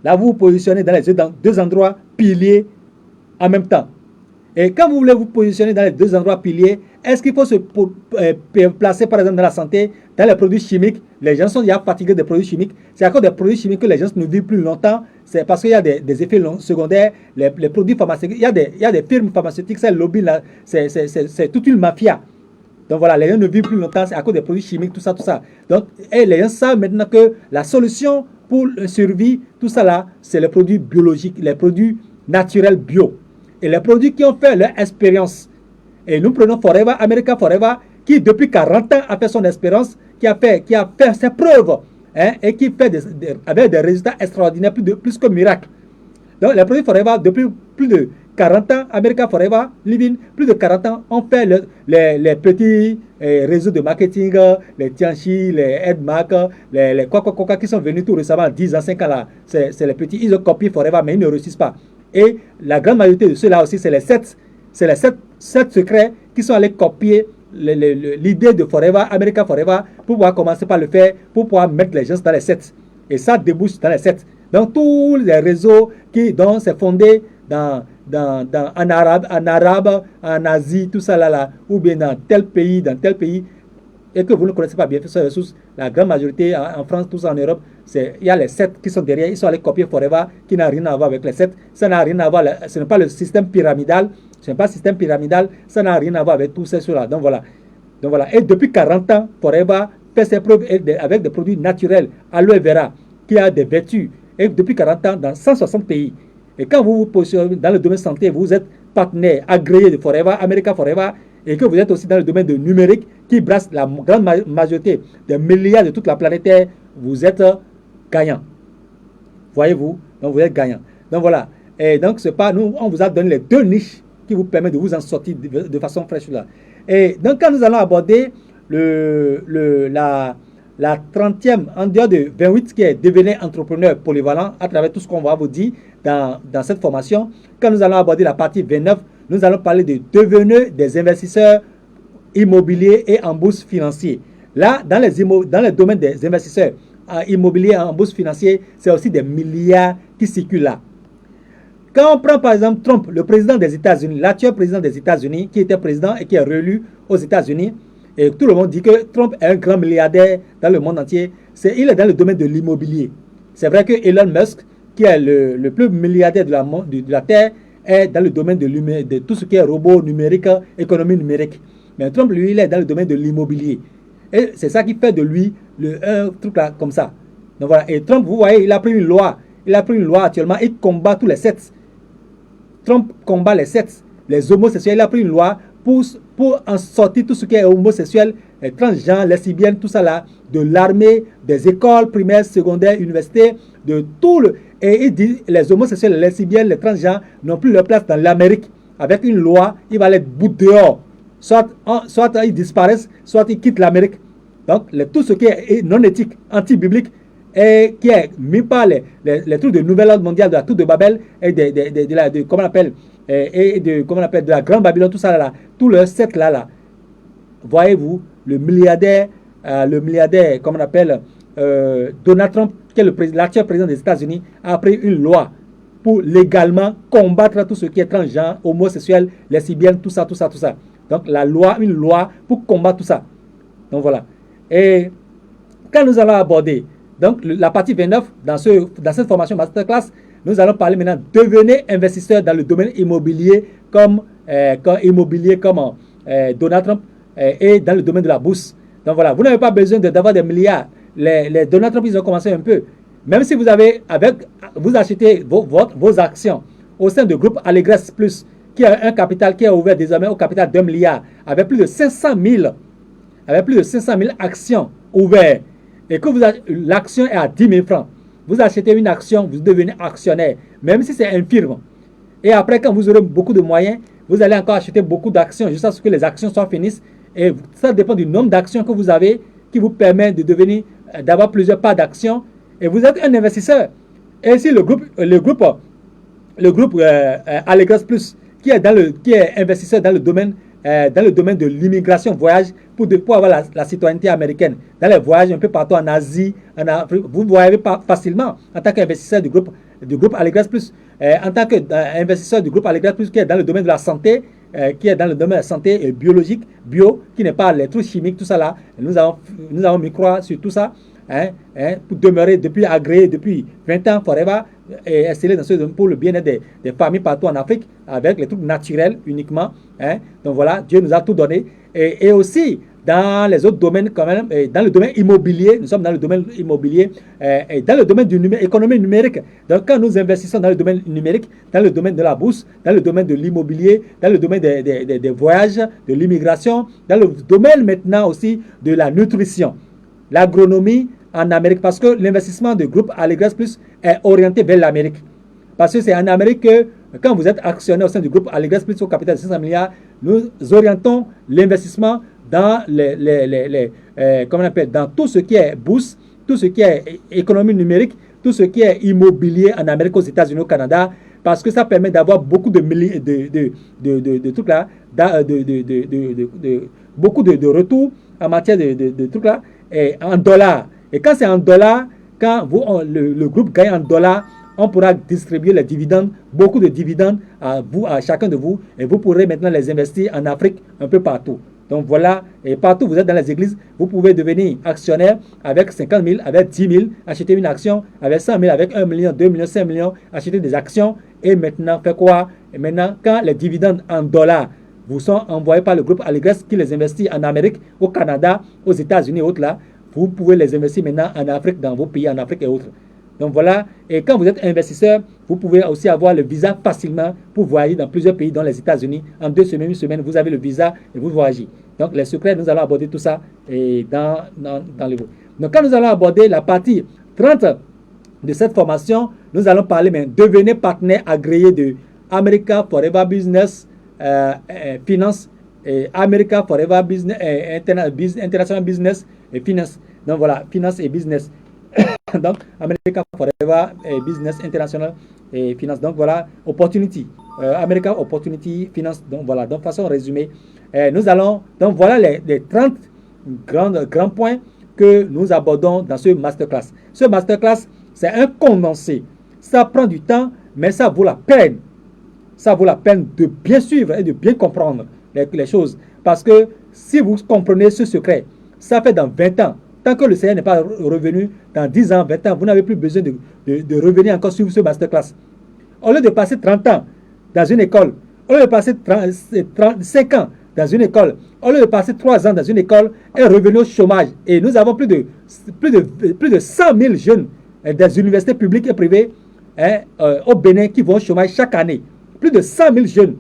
Là, vous vous positionnez dans les deux endroits piliers en même temps. Et quand vous voulez vous positionner dans les deux endroits piliers, est-ce qu'il faut se placer par exemple dans la santé, dans les produits chimiques? Les gens sont déjà fatigués des produits chimiques. C'est à cause des produits chimiques que les gens ne vivent plus longtemps. C'est parce qu'il y a des effets secondaires. Les produits pharmaceutiques, il y a des firmes pharmaceutiques, c'est le lobby là, c'est toute une mafia. Donc voilà, les gens ne vivent plus longtemps, c'est à cause des produits chimiques, tout ça, tout ça. Donc, et les gens savent maintenant que la solution pour la survie, tout ça là, c'est les produits biologiques, les produits naturels bio. Et les produits qui ont fait leur expérience. Et nous prenons Forever, America Forever, qui depuis 40 ans a fait son expérience, qui a fait ses preuves, hein, et qui fait avec des résultats extraordinaires, plus que miracle. Donc les produits Forever, depuis plus de 40 ans, America Forever, Living, plus de 40 ans, ont fait les petits réseaux de marketing, les Tianchi, les Edmark, les Coca qui sont venus tout récemment, 10 ans, 5 ans là. C'est les petits, ils ont copié Forever, mais ils ne réussissent pas. Et la grande majorité de ceux-là aussi, c'est les 7 secrets qui sont allés copier l'idée de Forever, America Forever, pour pouvoir commencer par le faire, pour pouvoir mettre les gens dans les 7. Et ça débouche dans les 7. Donc tous les réseaux dont c'est fondé en arabe, en Asie, tout ça là, ou bien dans tel pays, et que vous ne connaissez pas bien ces ressources, la grande majorité en France, tout ça en Europe, il y a les 7 qui sont derrière, ils sont allés copier Forever, qui n'a rien à voir avec les 7. Ça n'a rien à voir, ce n'est pas le système pyramidal, ça n'a rien à voir avec tous ces choses-là. Donc voilà. Et depuis 40 ans, Forever fait ses preuves avec des produits naturels, aloe vera, qui a des vertus, et depuis 40 ans dans 160 pays. Et quand vous vous positionnez dans le domaine santé, vous êtes partenaire agréé de Forever, America Forever, et que vous êtes aussi dans le domaine de numérique qui brasse la grande majorité des milliards de toute la planète Terre, vous êtes gagnant. Voyez-vous? Donc vous êtes gagnant. Donc voilà. Et donc c'est pas nous, on vous a donné les deux niches qui vous permettent de vous en sortir de façon fraîche là. Et donc quand nous allons aborder la 30e, en dehors de 28 qui est devenir entrepreneur polyvalent à travers tout ce qu'on va vous dire dans cette formation, quand nous allons aborder la partie 29, nous allons parler de devenir des investisseurs immobiliers et en bourse financière. Là, dans le domaine des investisseurs immobiliers en bourse financière, c'est aussi des milliards qui circulent là. Quand on prend par exemple Trump, le président des États-Unis, l'actuel président des États-Unis, qui était président et qui est réélu aux États-Unis, et tout le monde dit que Trump est un grand milliardaire dans le monde entier, il est dans le domaine de l'immobilier. C'est vrai que Elon Musk, qui est le plus milliardaire de la Terre, est dans le domaine de tout ce qui est robot numérique, économie numérique. Mais Trump, lui, il est dans le domaine de l'immobilier. Et c'est ça qui fait de lui un truc là, comme ça. Donc voilà. Et Trump, vous voyez, il a pris une loi. Actuellement, il combat tous les 7. Trump combat les 7. Les homosexuels, il a pris une loi pour en sortir tout ce qui est homosexuel, les transgenres, les lesbiennes, tout ça là, de l'armée, des écoles primaires, secondaires, universités, de tout le... Et il dit, les homosexuels, les lesbiennes, les transgenres n'ont plus leur place dans l'Amérique. Avec une loi, il va les bouter dehors. Soit ils disparaissent, soit ils quittent l'Amérique. Donc, tout ce qui est non éthique, anti-biblique, et qui est mis par les trucs de nouvel ordre mondial, de la tour de Babel, et comment on appelle, de la grande Babylone, tout ça là, tout le set là. Voyez-vous, le milliardaire, comment on appelle, Donald Trump, qui est l'actuel président des États-Unis, a pris une loi pour légalement combattre tout ce qui est transgenre, homosexuel, lesbienne, tout ça. Donc une loi pour combattre tout ça. Donc voilà. Et quand nous allons aborder donc la partie 29 dans cette formation masterclass, nous allons parler maintenant de devenir investisseur dans le domaine immobilier comme Donald Trump et dans le domaine de la bourse. Donc voilà, vous n'avez pas besoin d'avoir des milliards. Les Donald Trump, ils ont commencé un peu. Même si vous achetez vos actions au sein du groupe Allegres Plus, qui a un capital qui est ouvert désormais au capital d'1 milliard, avec plus de 500 000 actions ouvertes, et que l'action est à 10 000 francs, vous achetez une action, vous devenez actionnaire, même si c'est infirme. Et après, quand vous aurez beaucoup de moyens, vous allez encore acheter beaucoup d'actions, jusqu'à ce que les actions soient finies. Et ça dépend du nombre d'actions que vous avez, qui vous permet d'avoir plusieurs parts d'actions. Et vous êtes un investisseur. Et si le groupe Allegres Plus, qui est investisseur dans le domaine de l'immigration, voyage, pour avoir la citoyenneté américaine, dans les voyages un peu partout en Asie, en Afrique, vous voyagez pas facilement en tant qu'investisseur du groupe du groupe Allegras Plus, en tant qu'investisseur du groupe Allegras Plus qui est dans le domaine de la santé, qui est dans le domaine de la santé biologique, bio, qui n'est pas les trucs chimiques, tout ça là, nous avons mis croix sur tout ça, pour demeurer depuis agréé depuis 20 ans, forever, et installé dans ce domaine pour le bien-être des familles partout en Afrique, avec les trucs naturels uniquement. Donc voilà, Dieu nous a tout donné. Et aussi, dans les autres domaines quand même, dans le domaine immobilier, nous sommes dans le domaine immobilier, et dans le domaine de l'économie numérique. Donc quand nous investissons dans le domaine numérique, dans le domaine de la bourse, dans le domaine de l'immobilier, dans le domaine des voyages, de l'immigration, dans le domaine maintenant aussi de la nutrition, l'agronomie en Amérique, parce que l'investissement du groupe Allegras Plus est orienté vers l'Amérique. Parce que c'est en Amérique que, quand vous êtes actionnaire au sein du groupe Allegras Plus au capital de 500 milliards, nous orientons l'investissement dans comment on appelle, dans tout ce qui est bourse, tout ce qui est économie numérique, tout ce qui est immobilier en Amérique, aux États-Unis, au Canada, parce que ça permet d'avoir beaucoup de trucs là, beaucoup de retours en matière de trucs là, et en dollars. Et quand c'est en dollars, quand le groupe gagne en dollars, on pourra distribuer les dividendes, beaucoup de dividendes à vous, à chacun de vous, et vous pourrez maintenant les investir en Afrique, un peu partout. Donc voilà, et partout vous êtes dans les églises, vous pouvez devenir actionnaire avec 50 000, avec 10 000, acheter une action, avec 100 000, avec 1 million, 2 millions, 5 millions, acheter des actions, et maintenant faire quoi? Et maintenant, quand les dividendes en dollars vous sont envoyés par le groupe Allegras qui les investit en Amérique, au Canada, aux États-Unis et autres là, vous pouvez les investir maintenant en Afrique, dans vos pays en Afrique et autres. Donc voilà, et quand vous êtes investisseur, vous pouvez aussi avoir le visa facilement pour voyager dans plusieurs pays, dont les États-Unis. En 2 semaines, 1 semaine, vous avez le visa et vous voyagez. Donc les secrets, nous allons aborder tout ça dans les mots. Donc quand nous allons aborder la partie 30 de cette formation, nous allons parler, mais devenez partenaire agréé de America Forever Business Finance, America Forever Business, International Business et Finance. Donc voilà, finance et business. Donc, America Forever Business International et Finance. Donc, voilà, Opportunity. America Opportunity Finance. Donc, voilà, de façon résumée. Nous allons, donc, voilà les 30 grands points que nous abordons dans ce masterclass. Ce masterclass, c'est un condensé. Ça prend du temps, mais ça vaut la peine. Ça vaut la peine de bien suivre et de bien comprendre les choses. Parce que si vous comprenez ce secret, ça fait dans 20 ans. Tant que le Seigneur n'est pas revenu, dans 10 ans, 20 ans, vous n'avez plus besoin de revenir encore sur ce masterclass. Au lieu de passer 30 ans dans une école, au lieu de passer 35 ans dans une école, au lieu de passer 3 ans dans une école et revenir au chômage. Et nous avons plus de 100 000 jeunes des universités publiques et privées au Bénin qui vont au chômage chaque année. Plus de 100 000 jeunes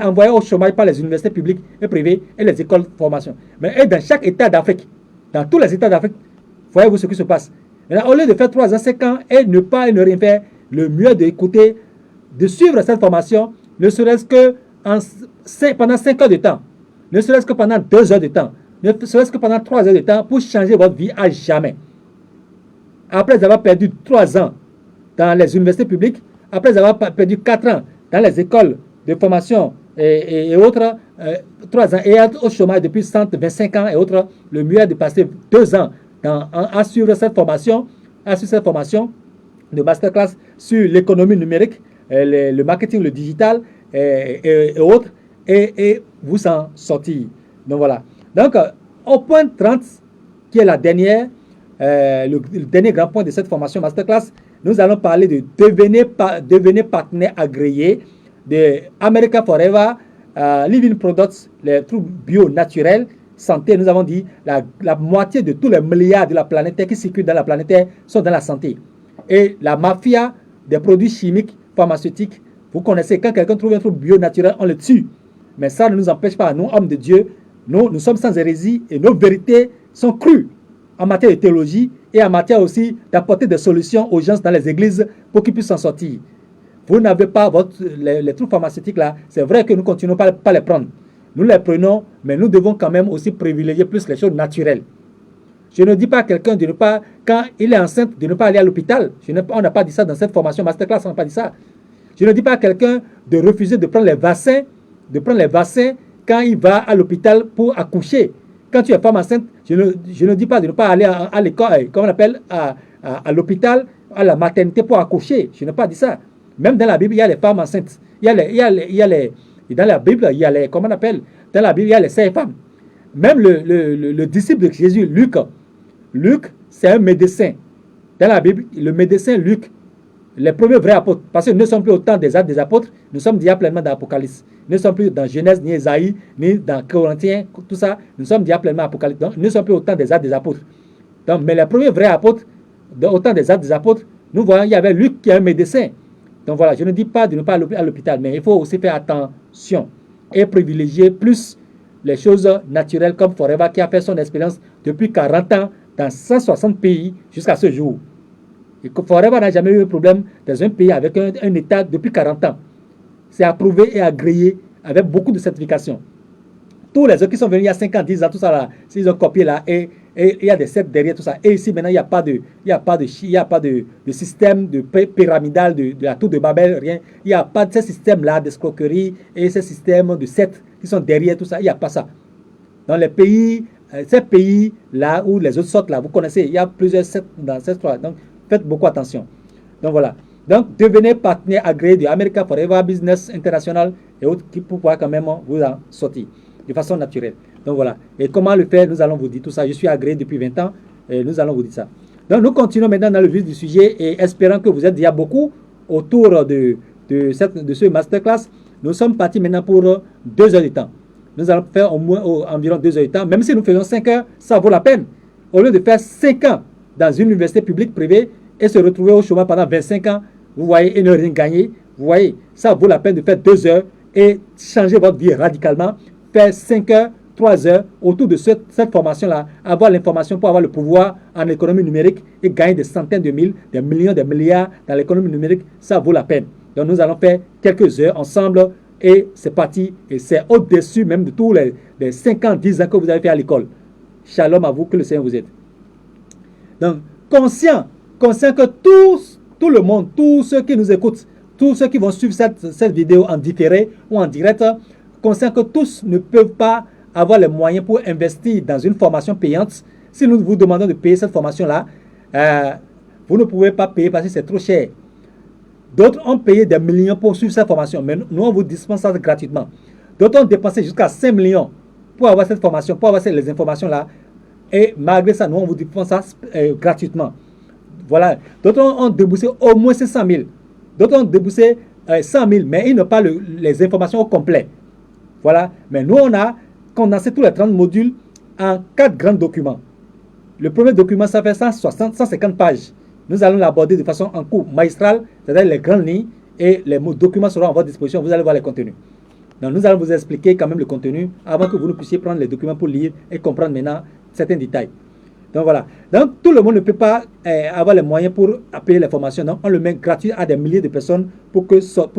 envoyés au chômage par les universités publiques et privées et les écoles de formation. Mais dans chaque État d'Afrique, dans tous les États d'Afrique, voyez-vous ce qui se passe. Maintenant, au lieu de faire 3 ans, 5 ans et ne rien faire, le mieux d'écouter, de suivre cette formation, ne serait-ce que pendant 5 heures de temps, ne serait-ce que pendant 2 heures de temps, ne serait-ce que pendant 3 heures de temps pour changer votre vie à jamais. Après avoir perdu 3 ans dans les universités publiques, après avoir perdu 4 ans dans les écoles de formation et autres, 3 ans et être au chômage depuis 125 ans et autres, le mieux est de passer 2 ans à suivre cette formation, de masterclass sur l'économie numérique, le marketing, le digital et autres, et vous en sortir. Donc voilà. Donc, au point 30, qui est la dernière, le dernier grand point de cette formation masterclass, nous allons parler de devenir partenaire agréé de America Forever, Living Products, les trucs bio naturels, santé. Nous avons dit la moitié de tous les milliards de la planète Terre qui circulent dans la planète Terre sont dans la santé. Et la mafia des produits chimiques, pharmaceutiques, vous connaissez, quand quelqu'un trouve un truc bio naturel, on le tue. Mais ça ne nous empêche pas, nous, hommes de Dieu, nous sommes sans hérésie et nos vérités sont crues en matière de théologie et en matière aussi d'apporter des solutions aux gens dans les églises pour qu'ils puissent s'en sortir. Vous n'avez pas les trucs pharmaceutiques là, c'est vrai que nous continuons pas les prendre. Nous les prenons, mais nous devons quand même aussi privilégier plus les choses naturelles. Je ne dis pas à quelqu'un de ne pas, quand il est enceinte, de ne pas aller à l'hôpital. On n'a pas dit ça dans cette formation masterclass, on n'a pas dit ça. Je ne dis pas à quelqu'un de refuser de prendre les vaccins, quand il va à l'hôpital pour accoucher. Quand tu es femme enceinte, je ne dis pas de ne pas aller à l'école, comment on appelle, à l'hôpital à la maternité pour accoucher. Je n'ai pas dit ça. Même dans la Bible, il y a les femmes enceintes. Dans la Bible, il y a les, comment on appelle? Dans la Bible, il y a les 5 femmes. Même le disciple de Jésus, Luc, c'est un médecin. Dans la Bible, le médecin Luc, les premiers vrais apôtres, parce que nous ne sommes plus au temps des actes des apôtres, nous sommes déjà pleinement dans l'Apocalypse. Nous ne sommes plus dans Genèse, ni Ésaïe, ni dans Corinthiens, tout ça. Nous sommes déjà pleinement Apocalypse. Donc, nous ne sommes plus au temps des actes des apôtres. Donc, mais les premiers vrais apôtres, au temps des actes des apôtres, nous voyons, il y avait Luc qui est un médecin. Donc voilà, je ne dis pas de ne pas aller à l'hôpital, mais il faut aussi faire attention et privilégier plus les choses naturelles comme Forever qui a fait son expérience depuis 40 ans dans 160 pays jusqu'à ce jour. Et que Forever n'a jamais eu de problème dans un pays avec un État depuis 40 ans. C'est approuvé et agréé avec beaucoup de certifications. Tous les autres qui sont venus il y a 5 ans, 10 ans, tout ça là, s'ils ont copié là, et il y a des cercles derrière tout ça. Et ici maintenant, il n'y a pas de système de pyramidal, de la tour de Babel, rien. Il n'y a pas de ce système-là d'escroquerie et ce système de sectes qui sont derrière tout ça. Il n'y a pas ça. Dans les pays, ces pays-là où les autres sortent là, vous connaissez, il y a plusieurs sectes dans cette histoire. Donc, faites beaucoup attention. Donc voilà. Donc, devenez partenaire agréé de America Forever Business International et autres qui pour pouvoir quand même vous en sortir de façon naturelle. Donc voilà. Et comment le faire, nous allons vous dire tout ça. Je suis agréé depuis 20 ans et nous allons vous dire ça. Donc nous continuons maintenant dans le vif du sujet et espérant que vous êtes déjà beaucoup autour de ce masterclass. Nous sommes partis maintenant pour 2 heures de temps. Nous allons faire environ 2 heures de temps. Même si nous faisons 5 heures, ça vaut la peine. Au lieu de faire 5 ans dans une université publique privée et se retrouver au chômage pendant 25 ans, vous voyez, et ne rien gagner. Vous voyez, ça vaut la peine de faire 2 heures et changer votre vie radicalement. Faire 5 heures, 3 heures autour de cette formation-là, avoir l'information pour avoir le pouvoir en économie numérique et gagner des centaines de mille, des millions, des milliards dans l'économie numérique, ça vaut la peine. Donc nous allons faire quelques heures ensemble et c'est parti. Et c'est au-dessus même de tous les 5 ans, 10 ans que vous avez fait à l'école. Shalom à vous, que le Seigneur vous aide. Donc, conscient que tout le monde, tous ceux qui nous écoutent, tous ceux qui vont suivre cette vidéo en différé ou en direct, conscient que tous ne peuvent pas avoir les moyens pour investir dans une formation payante. Si nous vous demandons de payer cette formation-là, vous ne pouvez pas payer parce que c'est trop cher. D'autres ont payé des millions pour suivre cette formation, mais nous, on vous dispense ça gratuitement. D'autres ont dépensé jusqu'à 5 millions pour avoir cette formation, pour avoir les informations-là. Et malgré ça, nous, on vous dispense ça gratuitement. Voilà. D'autres ont déboursé au moins 500 000. D'autres ont déboursé 100 000, mais ils n'ont pas les informations au complet. Voilà. Mais nous, on a condensé tous les 30 modules en 4 grands documents. Le premier document, ça fait 150 pages. Nous allons l'aborder de façon en cours magistrale, c'est-à-dire les grandes lignes, et les documents seront à votre disposition. Vous allez voir les contenus. Donc, nous allons vous expliquer quand même le contenu avant que vous ne puissiez prendre les documents pour lire et comprendre maintenant certains détails. Donc voilà. Donc tout le monde ne peut pas avoir les moyens pour payer les formations. Donc on le met gratuit à des milliers de personnes pour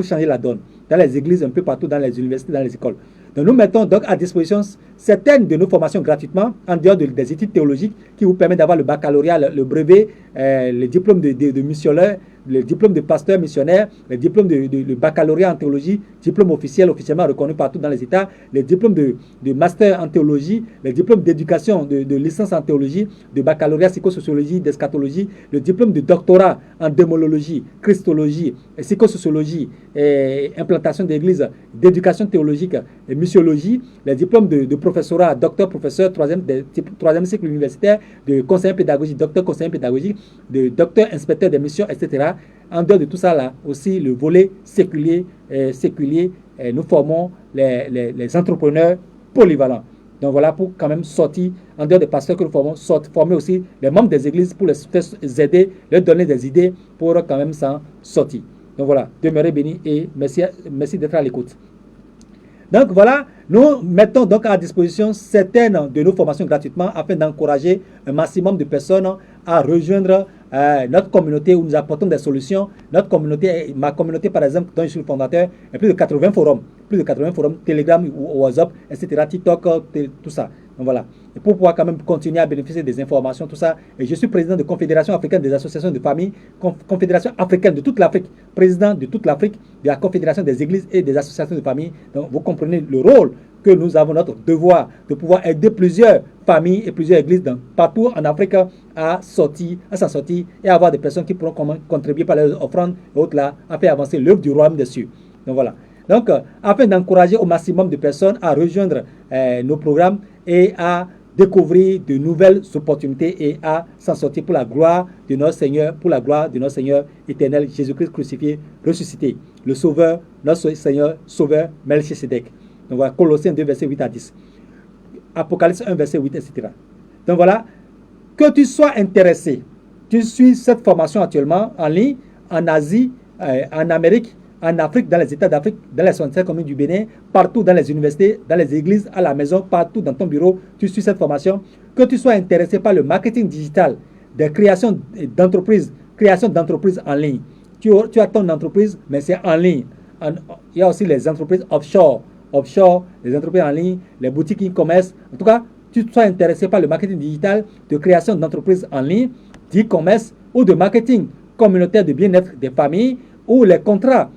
changer la donne. Dans les églises, un peu partout, dans les universités, dans les écoles. Donc nous mettons donc à disposition certaines de nos formations gratuitement, en dehors des études théologiques qui vous permettent d'avoir le baccalauréat, le brevet, le diplôme de missionnaire, le diplôme de pasteur missionnaire, le diplôme de baccalauréat en théologie, diplôme officiellement reconnu partout dans les États, le diplôme de master en théologie, le diplôme d'éducation, de licence en théologie, de baccalauréat psychosociologie, d'eschatologie, le diplôme de doctorat en démonologie, christologie, psychosociologie, implantation d'église, d'éducation théologique, et missiologie, les diplômes de professorat, docteur, professeur, troisième cycle universitaire, de conseiller pédagogique, docteur conseiller pédagogique, de docteur inspecteur des missions, etc. En dehors de tout ça là, aussi le volet séculier, nous formons les entrepreneurs polyvalents. Donc voilà, pour quand même sortir, en dehors des pasteurs que nous formons, former aussi les membres des églises pour les aider, leur donner des idées pour quand même s'en sortir. Donc voilà, demeurez bénis et merci d'être à l'écoute. Donc voilà, nous mettons donc à disposition certaines de nos formations gratuitement afin d'encourager un maximum de personnes à rejoindre notre communauté où nous apportons des solutions. Notre communauté, ma communauté par exemple, dont je suis le fondateur, il y a plus de 80 forums, Telegram, WhatsApp, etc., TikTok, tout ça. Donc voilà. Et pour pouvoir quand même continuer à bénéficier des informations, tout ça. Et je suis président de Confédération africaine des associations de familles, Confédération africaine de toute l'Afrique, président de toute l'Afrique, de la Confédération des églises et des associations de familles. Donc vous comprenez le rôle que nous avons notre devoir de pouvoir aider plusieurs familles et plusieurs églises partout en Afrique à s'en sortir et à avoir des personnes qui pourront contribuer par leurs offrandes et autres là, à faire avancer l'œuvre du royaume des cieux. Donc voilà. Donc, afin d'encourager au maximum de personnes à rejoindre nos programmes et à découvrir de nouvelles opportunités et à s'en sortir pour la gloire de notre Seigneur, pour la gloire de notre Seigneur éternel, Jésus-Christ crucifié, ressuscité, le Sauveur, notre Seigneur, Sauveur, Melchisedec. Donc voilà, Colossiens 2, verset 8 à 10. Apocalypse 1, verset 8, etc. Donc voilà, que tu sois intéressé, tu suis cette formation actuellement en ligne, en Asie, en Amérique, en Afrique, dans les États d'Afrique, dans les 65 communes du Bénin, partout dans les universités, dans les églises, à la maison, partout dans ton bureau, tu suis cette formation. Que tu sois intéressé par le marketing digital, des créations d'entreprises en ligne. Tu as ton entreprise, mais c'est en ligne. Il y a aussi les entreprises offshore, les entreprises en ligne, les boutiques e-commerce. En tout cas, tu sois intéressé par le marketing digital, de création d'entreprises en ligne, d'e-commerce ou de marketing communautaire de bien-être des familles, ou les contrats.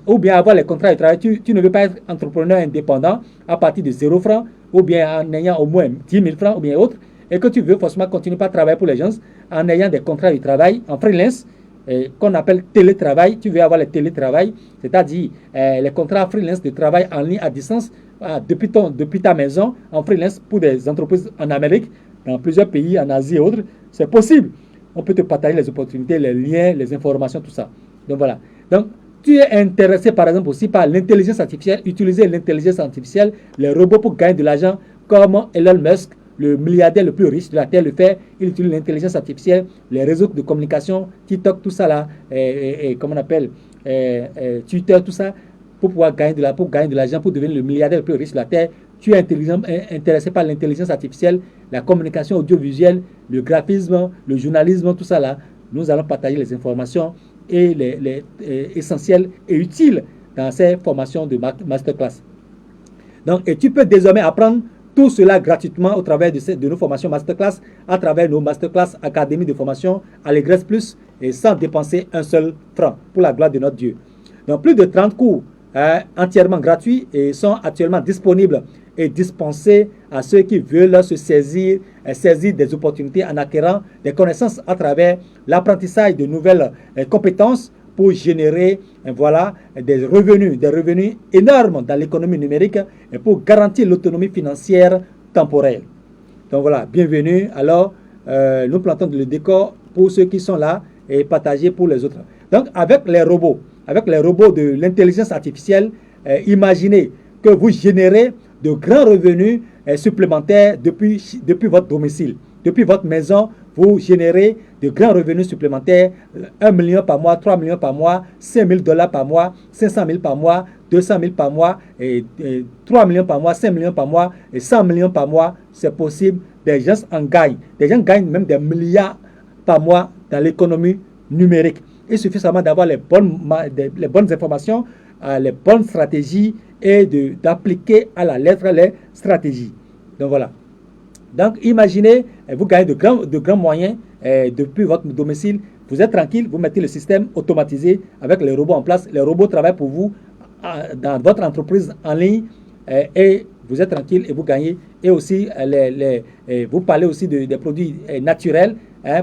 Ou bien avoir les contrats de travail, tu ne veux pas être entrepreneur indépendant à partir de 0 francs, ou bien en ayant au moins 10 000 francs, ou bien autre, et que tu veux forcément continuer par travailler pour les gens en ayant des contrats de travail en freelance, qu'on appelle télétravail. Tu veux avoir le télétravail, c'est-à-dire les contrats freelance de travail en ligne à distance, depuis ta maison, en freelance pour des entreprises en Amérique, dans plusieurs pays, en Asie et autres. C'est possible. On peut te partager les opportunités, les liens, les informations, tout ça. Donc voilà. Donc, tu es intéressé par exemple aussi par l'intelligence artificielle, utiliser l'intelligence artificielle, les robots pour gagner de l'argent, comme Elon Musk, le milliardaire le plus riche de la Terre, le fait. Il utilise l'intelligence artificielle, les réseaux de communication, TikTok, tout ça là, comment on appelle, Twitter, tout ça, pour pouvoir gagner de l'argent, pour devenir le milliardaire le plus riche de la Terre. Tu es intéressé par l'intelligence artificielle, la communication audiovisuelle, le graphisme, le journalisme, tout ça là. Nous allons partager les informations et les essentiels et utiles dans ces formations de masterclass. Donc, et tu peux désormais apprendre tout cela gratuitement au travers de nos formations masterclass, à travers nos masterclass académie de formation Allégresse Plus, et sans dépenser un seul franc, pour la gloire de notre Dieu. Donc, plus de 30 cours entièrement gratuits et sont actuellement disponibles et dispensés à ceux qui veulent se saisir des opportunités en acquérant des connaissances à travers l'apprentissage de nouvelles compétences pour générer des revenus énormes dans l'économie numérique et pour garantir l'autonomie financière temporelle. Donc voilà, bienvenue. Alors, nous plantons le décor pour ceux qui sont là et partagés pour les autres. Donc, avec les robots de l'intelligence artificielle, imaginez que vous générez de grands revenus supplémentaires depuis votre domicile. Depuis votre maison, vous générez de grands revenus supplémentaires, 1 million par mois, 3 millions par mois, 5 000 $ par mois, 500 000 par mois, 200 000 par mois, et 3 millions par mois, 5 millions par mois, et 100 millions par mois. C'est possible. Des gens en gagnent. Des gens gagnent même des milliards par mois dans l'économie numérique. Il suffit seulement d'avoir les bonnes informations, les bonnes stratégies et d'appliquer à la lettre les stratégies. Donc voilà. Donc imaginez, vous gagnez de grands moyens depuis votre domicile. Vous êtes tranquille, vous mettez le système automatisé avec les robots en place. Les robots travaillent pour vous dans votre entreprise en ligne et vous êtes tranquille et vous gagnez. Et aussi, vous parlez aussi des produits naturels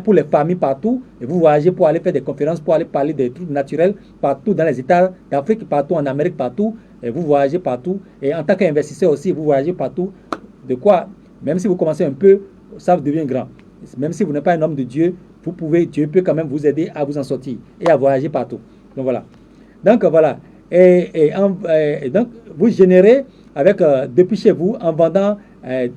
pour les familles partout. Et vous voyagez pour aller faire des conférences, pour aller parler des trucs naturels partout dans les États d'Afrique, partout en Amérique, partout. Et vous voyagez partout. Et en tant qu'investisseur aussi, vous voyagez partout. De quoi, même si vous commencez un peu, ça devient grand. Même si vous n'êtes pas un homme de Dieu, Dieu peut quand même vous aider à vous en sortir et à voyager partout. Donc voilà. Donc voilà. Et donc vous générez depuis chez vous en vendant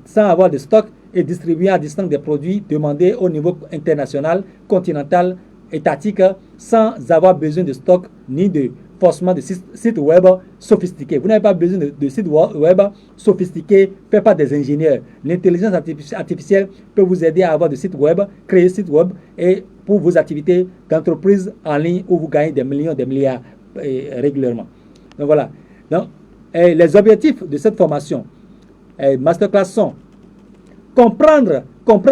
sans avoir de stock et distribuer à distance des produits demandés au niveau international, continental, étatique, sans avoir besoin de stock ni forcément de sites web sophistiqués. Vous n'avez pas besoin de sites web sophistiqués faits par des ingénieurs. L'intelligence artificielle peut vous aider à avoir des sites web, créer des sites web et pour vos activités d'entreprise en ligne où vous gagnez des millions, des milliards régulièrement. Donc voilà. Donc, les objectifs de cette formation masterclass sont comprendre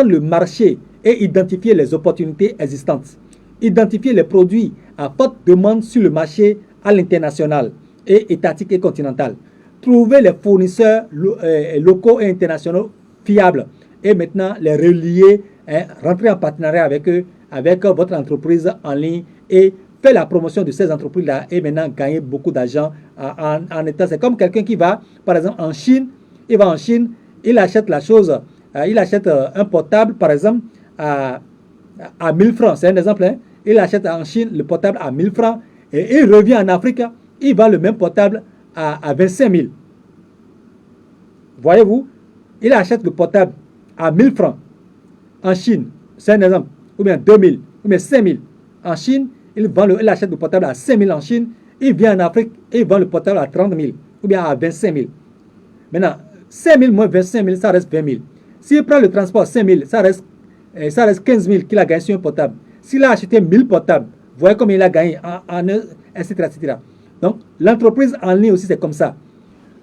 le marché et identifier les opportunités existantes. Identifier les produits à forte demande sur le marché à l'international et étatique et continental. trouver les fournisseurs locaux et internationaux fiables et maintenant les relier, rentrer en partenariat avec eux, avec votre entreprise en ligne et faire la promotion de ces entreprises-là et maintenant gagner beaucoup d'argent en état. C'est comme quelqu'un qui va, par exemple, en Chine, il va en Chine, il achète la chose, il achète un portable, par exemple, à 1000 francs. C'est un exemple, hein? Il achète en Chine le portable à 1000 francs et il revient en Afrique, il vend le même portable à 25 000. Voyez-vous, il achète le portable à 1000 francs en Chine, c'est un exemple, ou bien 2000, ou bien 5000. En Chine, il achète le portable à 5000 en Chine, il vient en Afrique et il vend le portable à 30 000, ou bien à 25 000. Maintenant, 5 000 moins 25 000, ça reste 20 000. S'il prend le transport 5 000, ça reste 15 000 qu'il a gagné sur un portable. S'il a acheté 1000 portables, vous voyez combien il a gagné, etc., etc. Donc, l'entreprise en ligne aussi, c'est comme ça.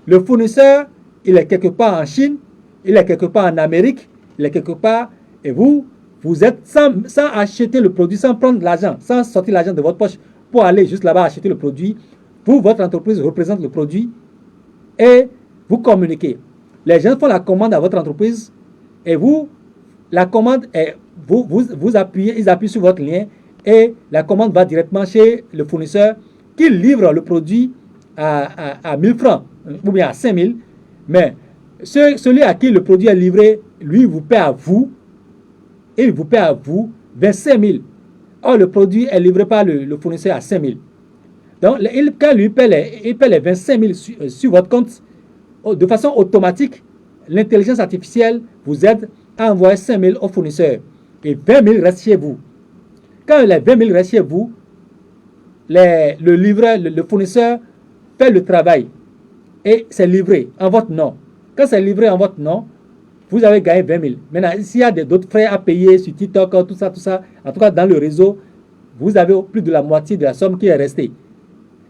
Le fournisseur, il est quelque part en Chine, il est quelque part en Amérique, il est quelque part, et vous êtes sans acheter le produit, sans prendre l'argent, sans sortir l'argent de votre poche pour aller juste là-bas acheter le produit. Vous, votre entreprise représente le produit et vous communiquez. Les gens font la commande à votre entreprise et vous, la commande est, vous appuyez, ils appuient sur votre lien et la commande va directement chez le fournisseur qui livre le produit à 1000 francs ou bien à 5000. Mais celui à qui le produit est livré, lui, vous paie à vous. Il vous paie à vous 25 000. Or, le produit est livré par le fournisseur à 5 000. Donc, quand lui paie les 25 000 sur votre compte, de façon automatique, l'intelligence artificielle vous aide à envoyer 5 000 au fournisseur. Et 20 000 restent chez vous. Quand les 20 000 restent chez vous, le fournisseur fait le travail. Et c'est livré en votre nom. Quand c'est livré en votre nom, vous avez gagné 20 000. Maintenant, s'il y a d'autres frais à payer sur TikTok, tout ça, en tout cas dans le réseau, vous avez plus de la moitié de la somme qui est restée.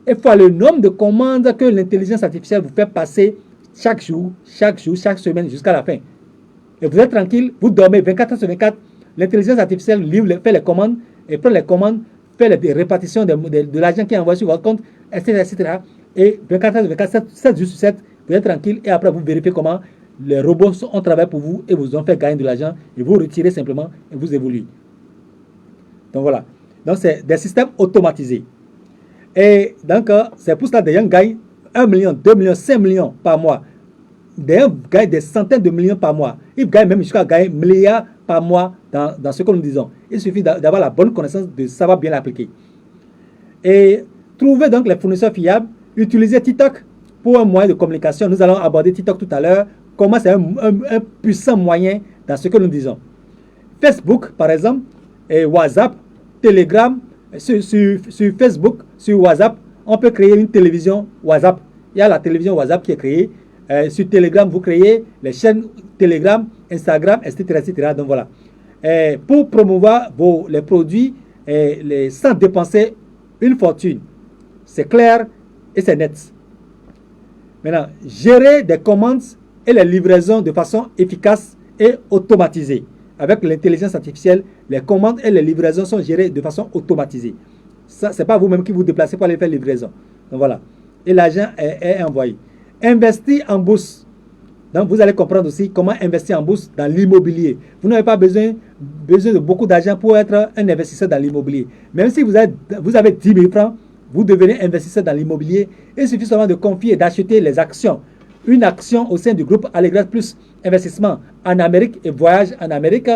Il faut le nombre de commandes que l'intelligence artificielle vous fait passer chaque jour, chaque semaine, jusqu'à la fin. Et vous êtes tranquille, vous dormez 24 heures sur 24. L'intelligence artificielle fait les commandes, et prend les commandes, fait les répartitions de l'argent qui est envoyé sur votre compte, etc., etc. Et 24 heures sur 24, 7 jours sur 7, vous êtes tranquille, et après vous vérifiez comment les robots ont travaillé pour vous et vous ont fait gagner de l'argent et vous retirez simplement et vous évoluez. Donc voilà. Donc c'est des systèmes automatisés. Et donc c'est pour cela que des gens gagnent 1 million, 2 millions, 5 millions par mois. Des gens gagnent des centaines de millions par mois. Ils gagnent même jusqu'à gagner milliards par mois dans ce que nous disons. Il suffit d'avoir la bonne connaissance, de savoir bien l'appliquer. Et trouver donc les fournisseurs fiables, utiliser TikTok pour un moyen de communication. Nous allons aborder TikTok tout à l'heure. Comment c'est un puissant moyen dans ce que nous disons. Facebook, par exemple, et WhatsApp, Telegram, sur Facebook, sur WhatsApp, on peut créer une télévision WhatsApp. Il y a la télévision WhatsApp qui est créée. Sur Telegram, vous créez les chaînes Telegram, Instagram, etc. etc. Donc voilà. Pour promouvoir les produits sans dépenser une fortune. C'est clair et c'est net. Maintenant, gérer des commandes et les livraisons de façon efficace et automatisée. Avec l'intelligence artificielle, les commandes et les livraisons sont gérées de façon automatisée. Ce n'est pas vous-même qui vous déplacez pour aller faire livraison. Donc voilà. Et l'argent est envoyé. Investir en bourse. Donc vous allez comprendre aussi comment investir en bourse dans l'immobilier. Vous n'avez pas besoin de beaucoup d'argent pour être un investisseur dans l'immobilier. Même si vous avez 10 000 francs, vous devenez investisseur dans l'immobilier. Il suffit seulement de confier et d'acheter les actions. Une action au sein du groupe Allegras Plus Investissement en Amérique et voyage en Amérique.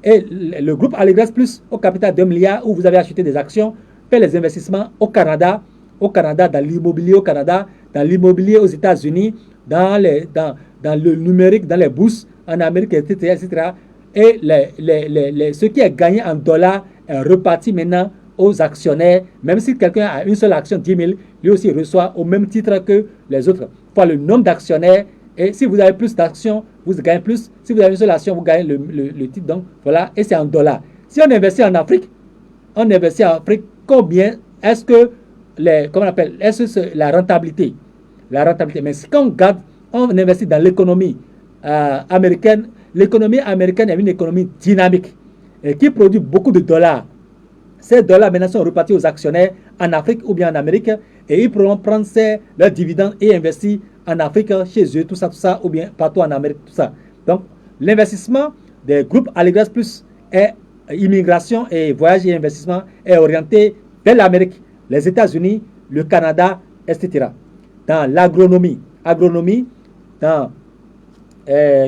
Et le groupe Allegras Plus au capital de 2 milliards où vous avez acheté des actions, fait les investissements au Canada, dans l'immobilier au Canada, dans l'immobilier aux États-Unis, dans le numérique, dans les bourses en Amérique, etc. etc. Et ce qui est gagné en dollars est reparti maintenant aux actionnaires. Même si quelqu'un a une seule action, 10 000, lui aussi reçoit au même titre que les autres. Pour le nombre d'actionnaires, et si vous avez plus d'actions, vous gagnez plus. Si vous avez une seule action, vous gagnez le titre. Donc voilà, et c'est en dollars. Si on investit en Afrique, combien est-ce que la rentabilité? La rentabilité. Mais si on investit dans l'économie américaine, l'économie américaine est une économie dynamique et qui produit beaucoup de dollars. Ces dollars maintenant sont repartis aux actionnaires en Afrique ou bien en Amérique et ils pourront prendre leurs dividendes et investir en Afrique, chez eux, tout ça, ou bien partout en Amérique, tout ça. Donc, l'investissement des groupes Allegras Plus est immigration et voyage et investissement est orienté vers l'Amérique, les États-Unis, le Canada, etc. Dans l'agronomie, dans,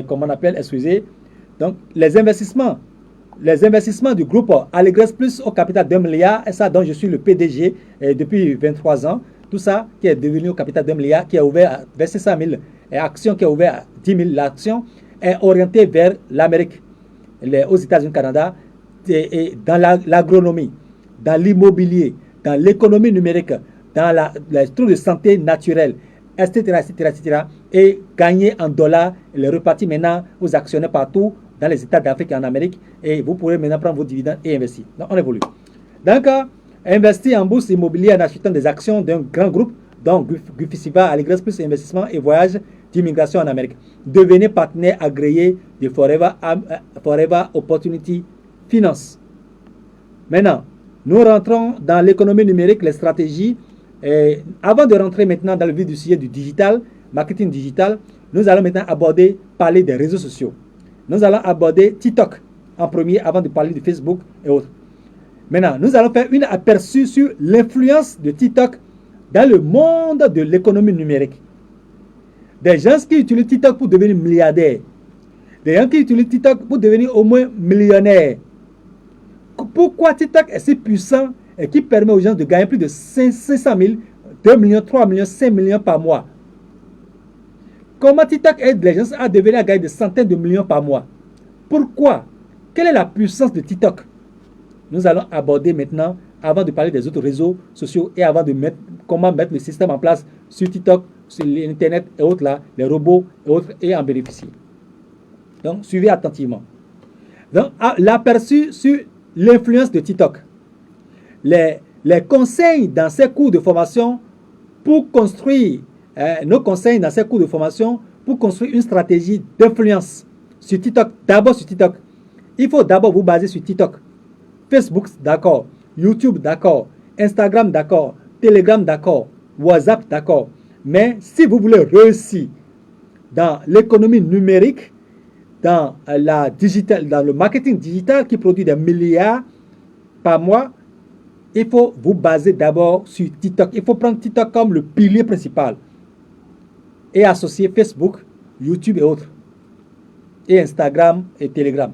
comment on appelle, excusez, donc les investissements du groupe Allegras Plus au capital d'1 milliard, et ça dont je suis le PDG depuis 23 ans, tout ça qui est devenu au capital d'1 milliard, qui a ouvert à 25 000 actions, qui a ouvert à 10 000 l'actions, est orienté vers l'Amérique, aux États-Unis, Canada, et dans l'agronomie, dans l'immobilier, dans l'économie numérique, dans les trucs de santé naturelle, etc., et gagner en dollars, et les repartir maintenant aux actionnaires partout, dans les États d'Afrique et en Amérique, et vous pourrez maintenant prendre vos dividendes et investir. Donc, on évolue. Donc, investir en bourse immobilière en achetant des actions d'un grand groupe, donc Gufisiba, Allegras Plus Investissement et Voyage d'immigration en Amérique. Devenez partenaire agréé de Forever Opportunity Finance. Maintenant, nous rentrons dans l'économie numérique, les stratégies. Avant de rentrer maintenant dans le vif du sujet du digital, marketing digital, nous allons maintenant parler des réseaux sociaux. Nous allons aborder TikTok en premier avant de parler de Facebook et autres. Maintenant, nous allons faire une aperçu sur l'influence de TikTok dans le monde de l'économie numérique. Des gens qui utilisent TikTok pour devenir milliardaires. Des gens qui utilisent TikTok pour devenir au moins millionnaires. Pourquoi TikTok est si puissant et qui permet aux gens de gagner plus de 500 000, 2 millions, 3 millions, 5 millions par mois? Comment TikTok aide les gens à devenir à gagner des centaines de millions par mois? Pourquoi? Quelle est la puissance de TikTok? Nous allons aborder maintenant, avant de parler des autres réseaux sociaux et avant de comment mettre le système en place sur TikTok, sur l'Internet et autres là, les robots et autres, et en bénéficier. Donc, suivez attentivement. Donc, l'aperçu sur l'influence de TikTok. Les conseils dans ces cours de formation pour construire, nos conseils dans ces cours de formation pour construire une stratégie d'influence sur TikTok. D'abord sur TikTok. Il faut d'abord vous baser sur TikTok. Facebook, d'accord. YouTube, d'accord. Instagram, d'accord. Telegram, d'accord. WhatsApp, d'accord. Mais si vous voulez réussir dans l'économie numérique, dans le marketing digital qui produit des milliards par mois, il faut vous baser d'abord sur TikTok. Il faut prendre TikTok comme le pilier principal et associer Facebook, YouTube et autres, et Instagram et Telegram.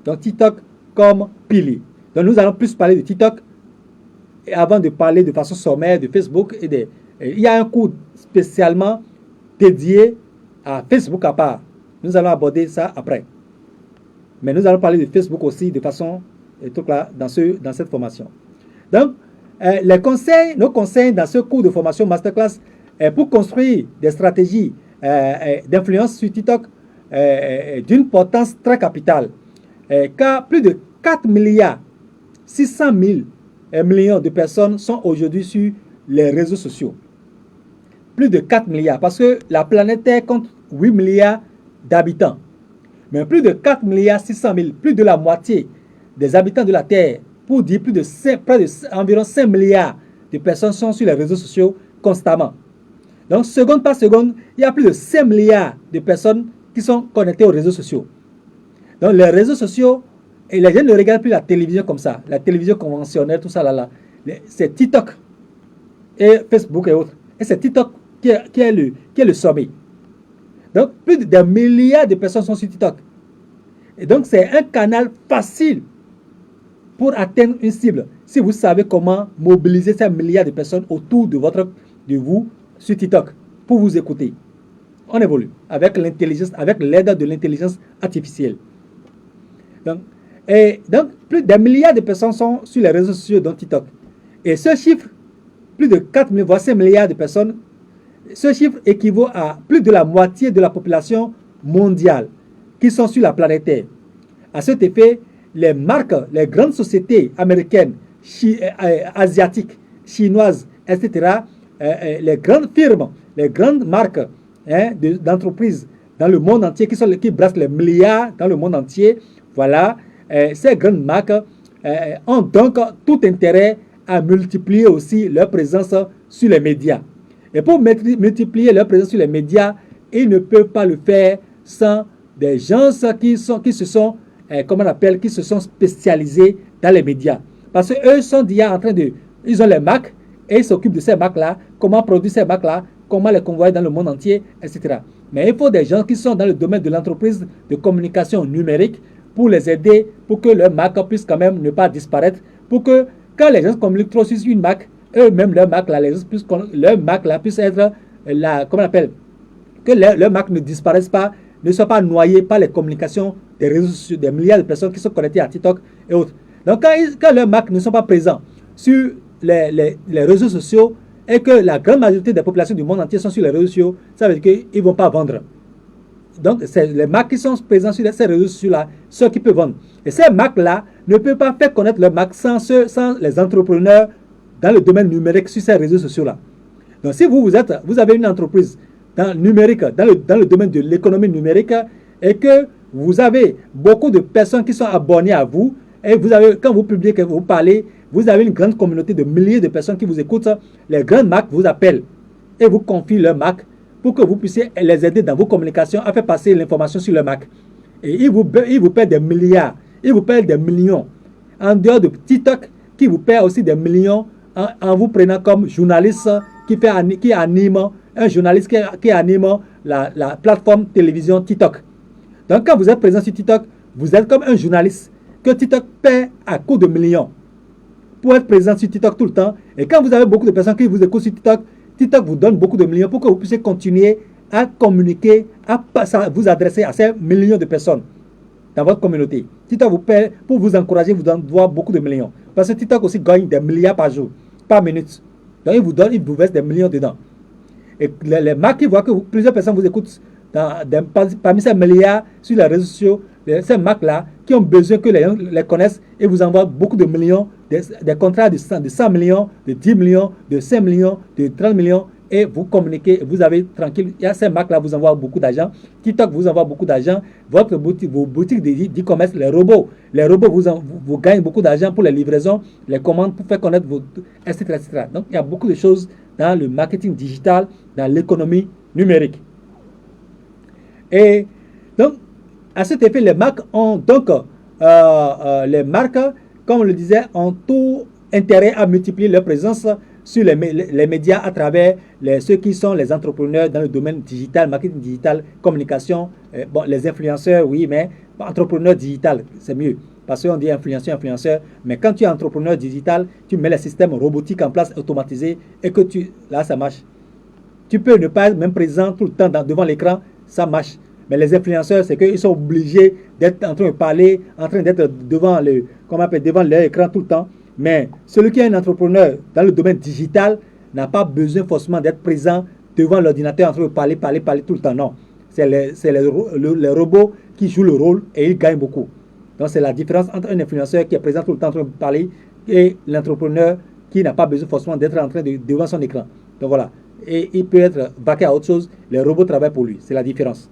Donc TikTok comme pilier. Donc nous allons plus parler de TikTok avant de parler de façon sommaire de Facebook. Il y a un cours spécialement dédié à Facebook à part. Nous allons aborder ça après. Mais nous allons parler de Facebook aussi de façon dans cette formation. Donc, nos conseils dans ce cours de formation masterclass pour construire des stratégies d'influence sur TikTok d'une importance très capitale. Car plus de 4 milliards 600 000 millions de personnes sont aujourd'hui sur les réseaux sociaux. Plus de 4 milliards, parce que la planète Terre compte 8 milliards d'habitants. Mais plus de 4 milliards 600 000, plus de la moitié des habitants de la Terre, pour dire environ 5 milliards de personnes sont sur les réseaux sociaux constamment. Donc, seconde par seconde, il y a plus de 5 milliards de personnes qui sont connectées aux réseaux sociaux. Donc, les réseaux sociaux, et les gens ne regardent plus la télévision comme ça, la télévision conventionnelle, tout ça là. C'est TikTok et Facebook et autres. Et c'est TikTok qui est le sommet. Donc, plus de milliards de personnes sont sur TikTok. Et donc, c'est un canal facile pour atteindre une cible. Si vous savez comment mobiliser ces milliards de personnes autour de vous sur TikTok pour vous écouter. On évolue avec l'intelligence, avec l'aide de l'intelligence artificielle. Donc, plus d'un milliard de personnes sont sur les réseaux sociaux dont TikTok. Et ce chiffre, plus de 4 000, voire 5 milliards de personnes, ce chiffre équivaut à plus de la moitié de la population mondiale qui sont sur la planète Terre. À cet effet, les marques, les grandes sociétés américaines, asiatiques, chinoises, etc., les grandes firmes, les grandes marques d'entreprises dans le monde entier qui brassent les milliards dans le monde entier, voilà, ces grandes marques ont donc tout intérêt à multiplier aussi leur présence sur les médias. Et pour multiplier leur présence sur les médias, ils ne peuvent pas le faire sans des gens qui se sont spécialisés dans les médias. Parce qu'eux sont déjà en train de... Ils ont les marques et ils s'occupent de ces marques-là, comment produire ces marques-là, comment les convoyer dans le monde entier, etc. Mais il faut des gens qui sont dans le domaine de l'entreprise de communication numérique pour les aider, pour que leur marque puisse quand même ne pas disparaître, pour que quand les gens communiquent trop sur une marque, eux-mêmes leur marque là, leur marque là puisse être que leur marque ne disparaisse pas, ne soit pas noyée par les communications des réseaux sociaux, des milliards de personnes qui sont connectées à TikTok et autres. Donc quand leurs marques ne sont pas présentes sur les réseaux sociaux et que la grande majorité des populations du monde entier sont sur les réseaux sociaux, ça veut dire qu'ils ne vont pas vendre. Donc, c'est les marques qui sont présentes sur ces réseaux sociaux-là, ceux qui peuvent vendre. Et ces marques-là ne peuvent pas faire connaître leurs marques sans les entrepreneurs dans le domaine numérique sur ces réseaux sociaux-là. Donc, si vous avez une entreprise numérique, dans le domaine de l'économie numérique, et que vous avez beaucoup de personnes qui sont abonnées à vous, et quand vous publiez, que vous parlez, vous avez une grande communauté de milliers de personnes qui vous écoutent, les grandes marques vous appellent et vous confient leurs marques pour que vous puissiez les aider dans vos communications à faire passer l'information sur leur marque. Et ils vous paient des milliards, ils vous paient des millions. En dehors de TikTok, qui vous paie aussi des millions en vous prenant comme journaliste qui anime, un journaliste qui anime la plateforme télévision TikTok. Donc quand vous êtes présent sur TikTok, vous êtes comme un journaliste que TikTok paie à coups de millions pour être présent sur TikTok tout le temps. Et quand vous avez beaucoup de personnes qui vous écoutent sur TikTok, TikTok vous donne beaucoup de millions pour que vous puissiez continuer à communiquer, à vous adresser à ces millions de personnes dans votre communauté. TikTok vous paie pour vous encourager, vous doit beaucoup de millions. Parce que TikTok aussi gagne des milliards par jour, par minute. Donc il vous verse des millions dedans. Et les marques qui voient que plusieurs personnes vous écoutent parmi ces milliards sur les réseaux sociaux, ces marques-là qui ont besoin que les gens les connaissent et vous envoient beaucoup de millions, des contrats de 100 millions, de 10 millions, de 5 millions, de 30 millions et vous communiquez, vous avez tranquille. Il y a ces marques-là vous envoient beaucoup d'argent. TikTok vous envoie beaucoup d'argent. Vos boutiques d'e-commerce, les robots vous gagnent beaucoup d'argent pour les livraisons, les commandes pour faire connaître etc., etc. Donc il y a beaucoup de choses dans le marketing digital, dans l'économie numérique. Et donc, à cet effet, les marques ont donc, comme on le disait, ont tout intérêt à multiplier leur présence sur les médias à travers ceux qui sont les entrepreneurs dans le domaine digital, marketing digital, communication. Les influenceurs, oui, mais entrepreneur digital, c'est mieux. Parce qu'on dit influenceur, mais quand tu es entrepreneur digital, tu mets les systèmes robotiques en place, automatisés, et que là, ça marche. Tu peux ne pas être même présent tout le temps devant l'écran, ça marche. Mais les influenceurs, c'est qu'ils sont obligés d'être en train de parler, en train d'être devant leur écran tout le temps. Mais celui qui est un entrepreneur dans le domaine digital n'a pas besoin forcément d'être présent devant l'ordinateur en train de parler tout le temps. Non, c'est les robots qui jouent le rôle et ils gagnent beaucoup. Donc c'est la différence entre un influenceur qui est présent tout le temps en train de parler et l'entrepreneur qui n'a pas besoin forcément d'être en train devant son écran. Donc voilà. Et il peut être vaqué à autre chose. Les robots travaillent pour lui. C'est la différence.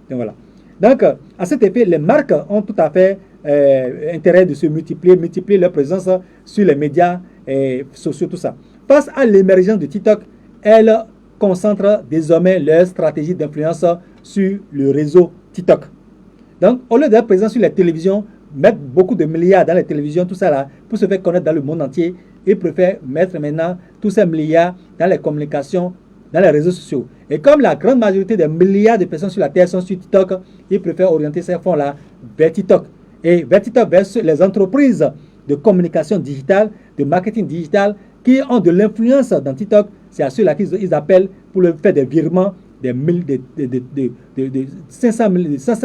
Donc voilà. Donc à cet effet, les marques ont tout à fait intérêt de se multiplier leur présence sur les médias sociaux, tout ça. Face à l'émergence de TikTok, elles concentrent désormais leur stratégie d'influence sur le réseau TikTok. Donc, au lieu d'être présent sur les télévisions, mettre beaucoup de milliards dans les télévisions, tout ça là, pour se faire connaître dans le monde entier, ils préfèrent mettre maintenant tous ces milliards dans les communications, dans les réseaux sociaux. Et comme la grande majorité des milliards de personnes sur la Terre sont sur TikTok, ils préfèrent orienter ces fonds-là vers TikTok. Et vers TikTok, vers les entreprises de communication digitale, de marketing digital, qui ont de l'influence dans TikTok, c'est à ceux-là qu'ils appellent pour leur faire des virements de 500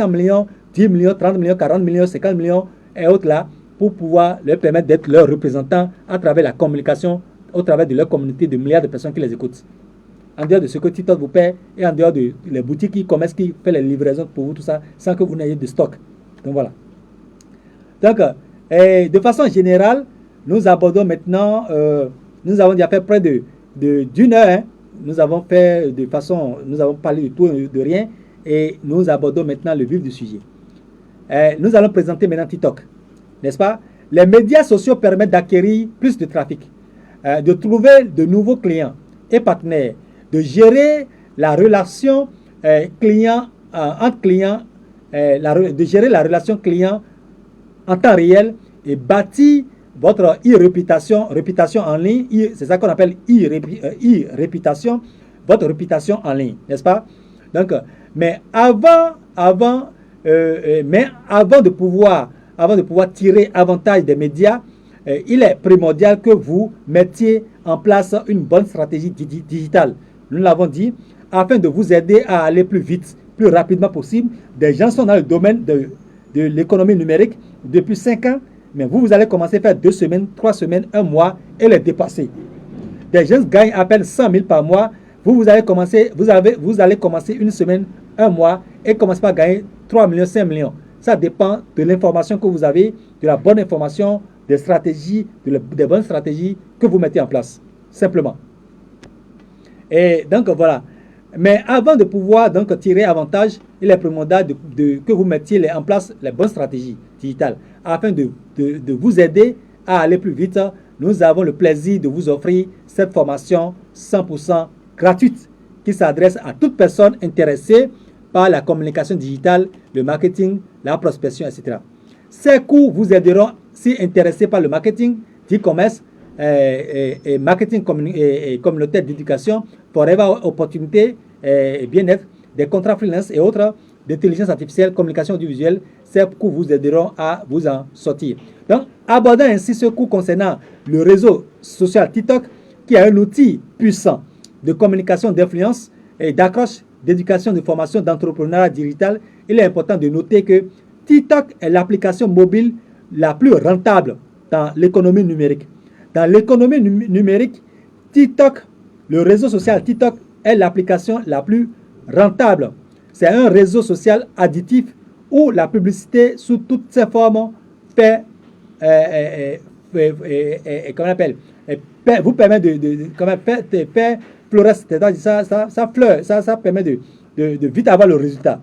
millions, 10 millions, 30 millions, 40 millions, 50 millions et autres là, pour pouvoir leur permettre d'être leurs représentants à travers la communication, au travers de leur communauté de milliards de personnes qui les écoutent. En dehors de ce que TikTok vous paie et en dehors de les boutiques e-commerce qui font les livraisons pour vous, tout ça, sans que vous n'ayez de stock. Donc voilà. Donc, de façon générale, nous abordons maintenant, nous avons déjà fait près d'une heure, hein. Nous avons parlé de tout et de rien, et nous abordons maintenant le vif du sujet. Nous allons présenter maintenant TikTok, n'est-ce pas? Les médias sociaux permettent d'acquérir plus de trafic, de trouver de nouveaux clients et partenaires, de gérer la relation client entre clients, de gérer la relation client en temps réel et bâtir votre e-réputation, réputation en ligne, c'est ça qu'on appelle e-réputation, votre réputation en ligne, n'est-ce pas? Donc, mais avant de pouvoir tirer avantage des médias, il est primordial que vous mettiez en place une bonne stratégie digitale. Nous l'avons dit, afin de vous aider à aller plus vite, plus rapidement possible. Des gens sont dans le domaine de l'économie numérique depuis 5 ans, mais vous allez commencer à faire 2 semaines, 3 semaines, 1 mois et les dépasser. Des gens gagnent à peine 100 000 par mois. Vous allez commencer 1 semaine, 1 mois et commencer par gagner 3 millions, 5 millions. Ça dépend de l'information que vous avez, de la bonne information, des stratégies, des bonnes stratégies que vous mettez en place, simplement. Et donc voilà. Mais avant de pouvoir donc tirer avantage, il est primordial que vous mettiez en place les bonnes stratégies digitales. Afin de vous aider à aller plus vite, nous avons le plaisir de vous offrir cette formation 100% gratuite qui s'adresse à toute personne intéressée par la communication digitale, le marketing, la prospection, etc. Ces cours vous aideront si intéressé par le marketing, e-commerce, et marketing et communautaire d'éducation, forever opportunité et bien-être, des contrats freelance et autres, d'intelligence artificielle, communication audiovisuelle. Ces cours vous aideront à vous en sortir. Donc, abordons ainsi ce cours concernant le réseau social TikTok, qui est un outil puissant de communication, d'influence et d'accroche, d'éducation, de formation, d'entrepreneuriat digital. Il est important de noter que TikTok est l'application mobile la plus rentable dans l'économie numérique. Dans l'économie numérique, TikTok, le réseau social TikTok est l'application la plus rentable. C'est un réseau social additif où la publicité sous toutes ses formes vous permet de faire fluorescer, c'est-à-dire ça permet de vite avoir le résultat.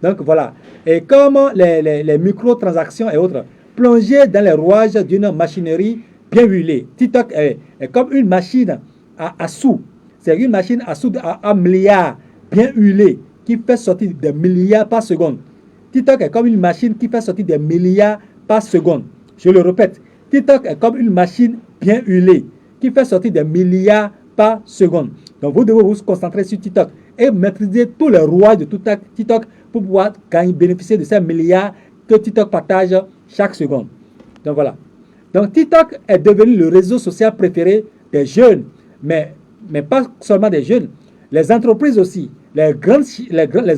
Donc voilà. Et comme les microtransactions et autres, plonger dans les rouages d'une machinerie bien huilée. TikTok est comme une machine à sous. C'est une machine à sous à milliards bien huilée qui fait sortir des milliards par seconde. TikTok est comme une machine qui fait sortir des milliards par seconde. Je le répète, TikTok est comme une machine bien huilée qui fait sortir des milliards par seconde. Donc vous devez vous concentrer sur TikTok et maîtriser tous les rouages de TikTok pour pouvoir bénéficier de ces milliards que TikTok partage chaque seconde. Donc voilà. Donc TikTok est devenu le réseau social préféré des jeunes, mais pas seulement des jeunes, les entreprises aussi, les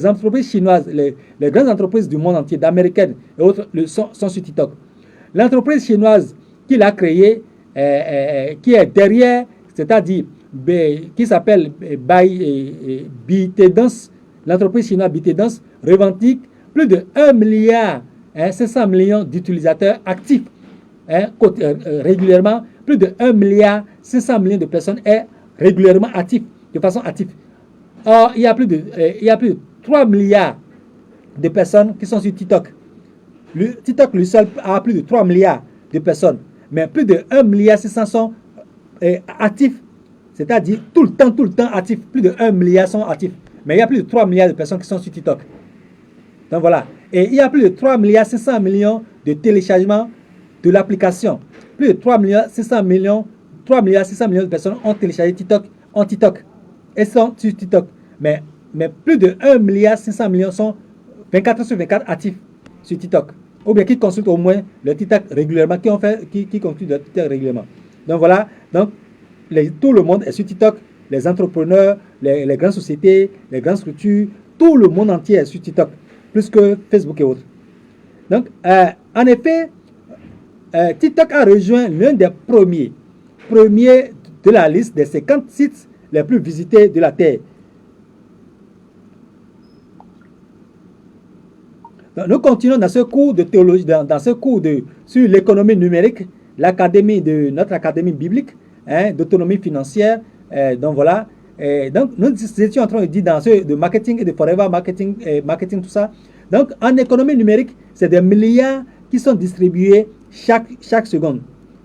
entreprises chinoises, les grandes entreprises du monde entier, d'américaines et autres, sont sur TikTok. L'entreprise chinoise qui l'a créée, qui est derrière, c'est-à-dire qui s'appelle ByteDance, l'entreprise chinoise ByteDance revendique plus de 1 milliard 500 millions d'utilisateurs actifs régulièrement. Plus de 1 milliard 500 millions de personnes est régulièrement actifs, de façon active. Or, il y a plus de 3 milliards de personnes qui sont sur TikTok. TikTok lui seul a plus de 3 milliards de personnes, mais plus de 1 milliard 600 sont actifs, c'est-à-dire tout le temps actifs. Plus de 1 milliard sont actifs, mais il y a plus de 3 milliards de personnes qui sont sur TikTok. Donc voilà. Et il y a plus de 3 milliards 500 millions de téléchargements de l'application. Plus de 3 milliards 600 millions de personnes ont téléchargé TikTok et sont sur TikTok. Mais plus de 1 milliard 500 millions sont 24 sur 24 actifs sur TikTok. Ou bien qui consultent au moins le TikTok régulièrement, qui consultent le TikTok régulièrement. Donc voilà. Donc tout le monde est sur TikTok. Les entrepreneurs, les grandes sociétés, les grandes structures, tout le monde entier est sur TikTok. Plus que Facebook et autres. Donc, en effet, TikTok a rejoint l'un des premiers de la liste des 50 sites les plus visités de la Terre. Donc, nous continuons dans ce cours de théologie, dans ce cours sur l'économie numérique, notre académie biblique, d'autonomie financière. Donc voilà. Donc nous étions en train de dire dans ce de marketing et de forever marketing, tout ça. Donc en économie numérique, c'est des milliards qui sont distribués chaque seconde.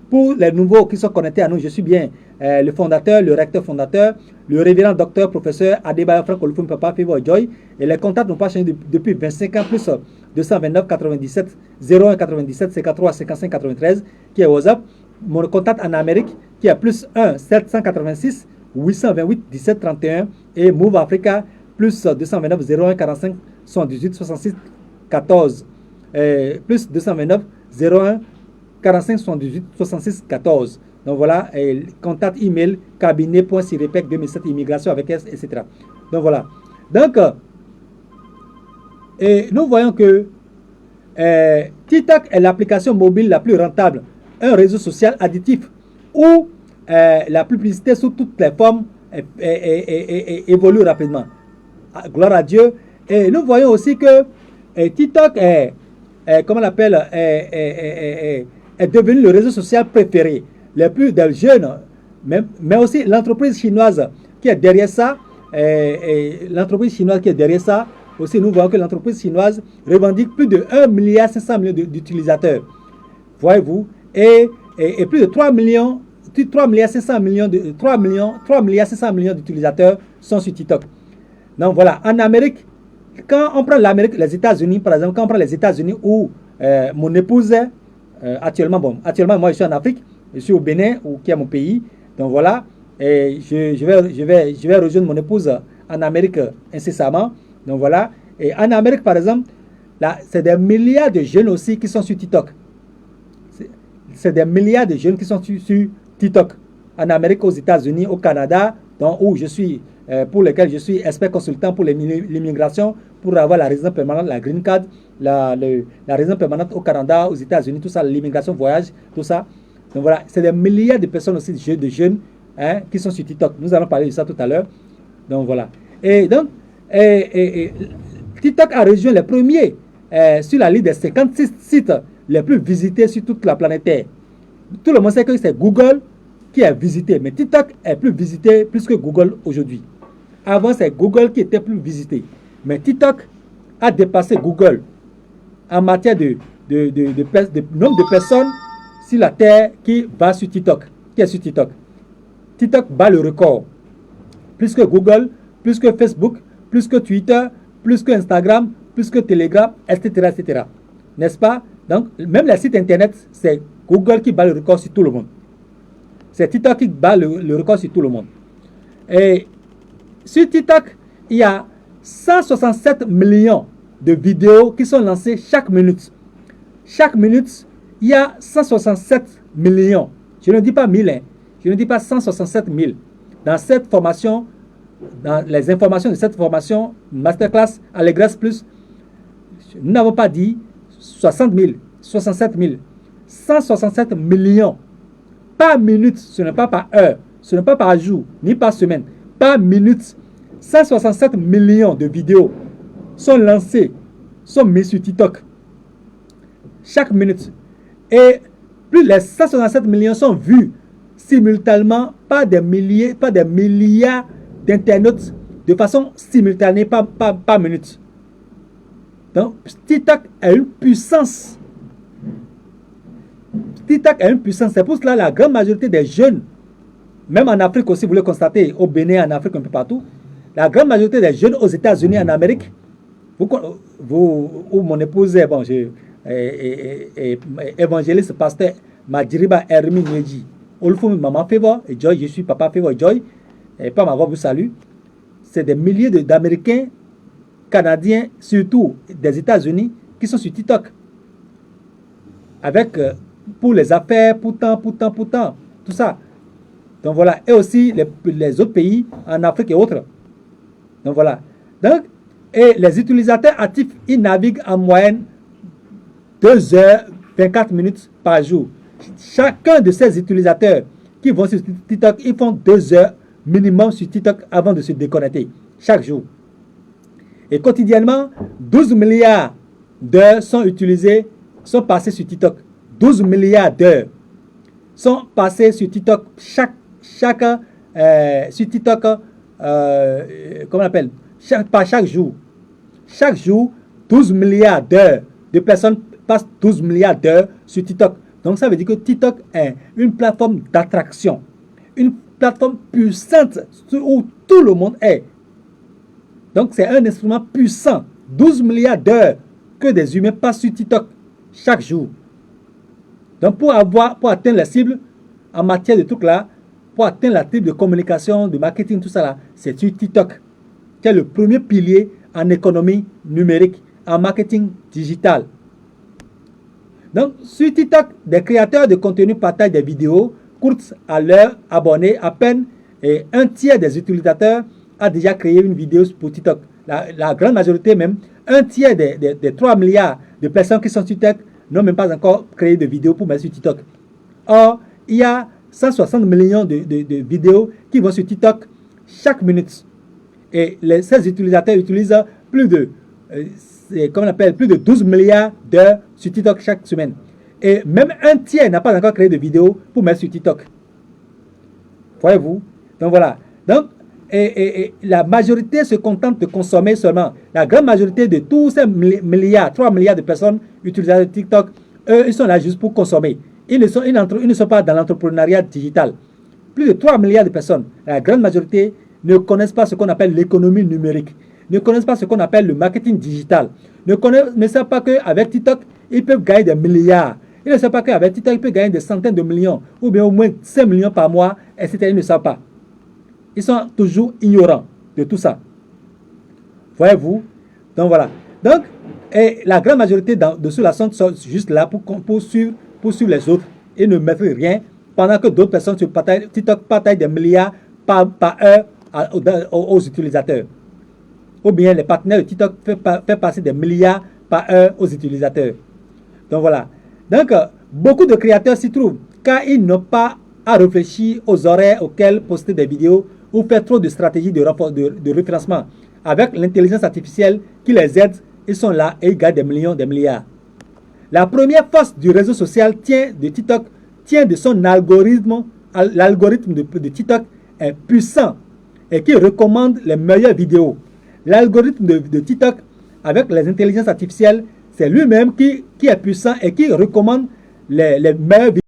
Pour les nouveaux qui sont connectés à nous, je suis bien le fondateur, le recteur fondateur, le révérend docteur, professeur Adebayo Frank Olufumi Papa Favor Joy. Et les contacts n'ont pas changé depuis 25 ans, plus 229 97 01 97 53 55 93, qui est WhatsApp. Mon contact en Amérique, qui est plus 1 786 828 17 31. Et Move Africa, plus 229 01 45 78 66 14. Plus 229 01 45 78 66 14. Donc voilà, contact email cabinet.sirepec 2007 immigration avec S, etc. Donc voilà. Donc, nous voyons que TikTok est l'application mobile la plus rentable, un réseau social additif où la publicité sous toutes les formes évolue rapidement. Gloire à Dieu. Et nous voyons aussi que TikTok est devenu le réseau social préféré. Les plus des jeunes, mais aussi l'entreprise chinoise qui est derrière ça, aussi nous voyons que l'entreprise chinoise revendique plus de 1,5 milliard d'utilisateurs. Voyez-vous, et plus de 3 milliards 500 millions d'utilisateurs sont sur TikTok. Donc voilà, en Amérique, quand on prend l'Amérique, les États-Unis, par exemple, quand on prend les États-Unis où mon épouse est actuellement moi je suis en Afrique, je suis au Bénin, qui est mon pays. Donc voilà, et je vais rejoindre mon épouse en Amérique incessamment. Donc voilà, et en Amérique par exemple, là, c'est des milliards de jeunes aussi qui sont sur TikTok. C'est des milliards de jeunes qui sont sur TikTok. En Amérique, aux États-Unis, au Canada, où je suis, pour lesquels je suis expert consultant pour l'immigration, pour avoir la résidence permanente, la green card, la résidence permanente au Canada, aux États-Unis, tout ça, l'immigration, voyage, tout ça. Donc voilà, c'est des milliards de personnes aussi, de jeunes, qui sont sur TikTok. Nous allons parler de ça tout à l'heure. Donc voilà. Et donc, TikTok a rejoint les premiers sur la liste des 56 sites les plus visités sur toute la planète Terre. Tout le monde sait que c'est Google qui est visité, mais TikTok est plus visité plus que Google aujourd'hui. Avant, c'est Google qui était plus visité. Mais TikTok a dépassé Google en matière de nombre de personnes sur la Terre qui va sur TikTok, qui est sur TikTok. TikTok bat le record. Plus que Google, plus que Facebook, plus que Twitter, plus que Instagram, plus que Telegram, etc. etc. N'est-ce pas? Donc, même les sites internet, c'est Google qui bat le record sur tout le monde. C'est TikTok qui bat le record sur tout le monde. Et sur TikTok, il y a 167 millions de vidéos qui sont lancées chaque minute. Chaque minute, il y a 167 millions. Je ne dis pas 1000, hein. Je ne dis pas 167 000. Dans cette formation, dans les informations de cette formation, Masterclass Allegras Plus, nous n'avons pas dit 60 000, 67 000. 167 millions par minute, ce n'est pas par heure, ce n'est pas par jour, ni par semaine, par minute. 167 millions de vidéos sont lancées, sont mises sur TikTok chaque minute. Et plus les 167 millions sont vus simultanément par des milliards d'internautes de façon simultanée par minute. Donc, TikTok a une puissance. TikTok a une puissance. C'est pour cela que la grande majorité des jeunes, même en Afrique aussi, vous le constatez, au Bénin, en Afrique, un peu partout, la grande majorité des jeunes aux États-Unis, en Amérique, où mon épouse est, évangéliste, pasteur Madjiriba Hermi Nyeji, Olufumi Maman Favor et Joy, je suis Papa Favor et Joy, et pas ma voix vous salue. C'est des milliers d'Américains, Canadiens, surtout des États-Unis, qui sont sur TikTok. Avec, pour les affaires, pour tant, tout ça. Donc voilà. Et aussi les autres pays, en Afrique et autres. Donc voilà. Donc, et les utilisateurs actifs, ils naviguent en moyenne 2 heures 24 minutes par jour. Chacun de ces utilisateurs qui vont sur TikTok, ils font 2 heures minimum sur TikTok avant de se déconnecter. Chaque jour. Et quotidiennement, 12 milliards d'heures sont passées sur TikTok. 12 milliards d'heures sont passées sur TikTok sur TikTok, comment on appelle, chaque jour. Chaque jour, 12 milliards d'heures de personnes passent 12 milliards d'heures sur TikTok. Donc ça veut dire que TikTok est une plateforme d'attraction, une plateforme puissante où tout le monde est. Donc c'est un instrument puissant. 12 milliards d'heures que des humains passent sur TikTok chaque jour. Donc pour atteindre la cible en matière de trucs là, pour atteindre la cible de communication, de marketing, tout ça là, c'est sur TikTok, qui est le premier pilier en économie numérique, en marketing digital. Donc sur TikTok, des créateurs de contenu partagent des vidéos courtes à leurs abonnés. À peine et un tiers des utilisateurs a déjà créé une vidéo pour TikTok. La grande majorité même, un tiers des 3 milliards de personnes qui sont sur TikTok n'ont même pas encore créé de vidéos pour mettre sur TikTok. Or, il y a 160 millions de vidéos qui vont sur TikTok chaque minute. Et ces utilisateurs utilisent plus de, plus de 12 milliards d'heures sur TikTok chaque semaine. Et même un tiers n'a pas encore créé de vidéos pour mettre sur TikTok. Voyez-vous? Donc voilà. Donc, et la majorité se contente de consommer seulement. La grande majorité de tous ces milliards, 3 milliards de personnes utilisant TikTok, eux, ils sont là juste pour consommer. Ils ne sont pas dans l'entrepreneuriat digital. Plus de 3 milliards de personnes, la grande majorité, ne connaissent pas ce qu'on appelle l'économie numérique, ne connaissent pas ce qu'on appelle le marketing digital, ne savent pas qu'avec TikTok, ils peuvent gagner des milliards. Ils ne savent pas qu'avec TikTok, ils peuvent gagner des centaines de millions, ou bien au moins 5 millions par mois, etc. Ils ne savent pas. Ils sont toujours ignorants de tout ça. Voyez-vous? Donc voilà. Donc, et la grande majorité de ceux-là sont juste là pour suivre les autres et ne mettre rien, pendant que d'autres personnes sur TikTok partagent des milliards par heure aux utilisateurs. Ou bien les partenaires de TikTok font passer des milliards par heure aux utilisateurs. Donc voilà. Donc, beaucoup de créateurs s'y trouvent, car ils n'ont pas à réfléchir aux horaires auxquels poster des vidéos ou faire trop de stratégies de référencement. Avec l'intelligence artificielle qui les aide, ils sont là et ils gagnent des millions, des milliards. La première force du réseau social de TikTok tient de son algorithme. L'algorithme de TikTok est puissant et qui recommande les meilleures vidéos. L'algorithme de TikTok avec les intelligences artificielles, c'est lui-même qui est puissant et qui recommande les meilleures vidéos.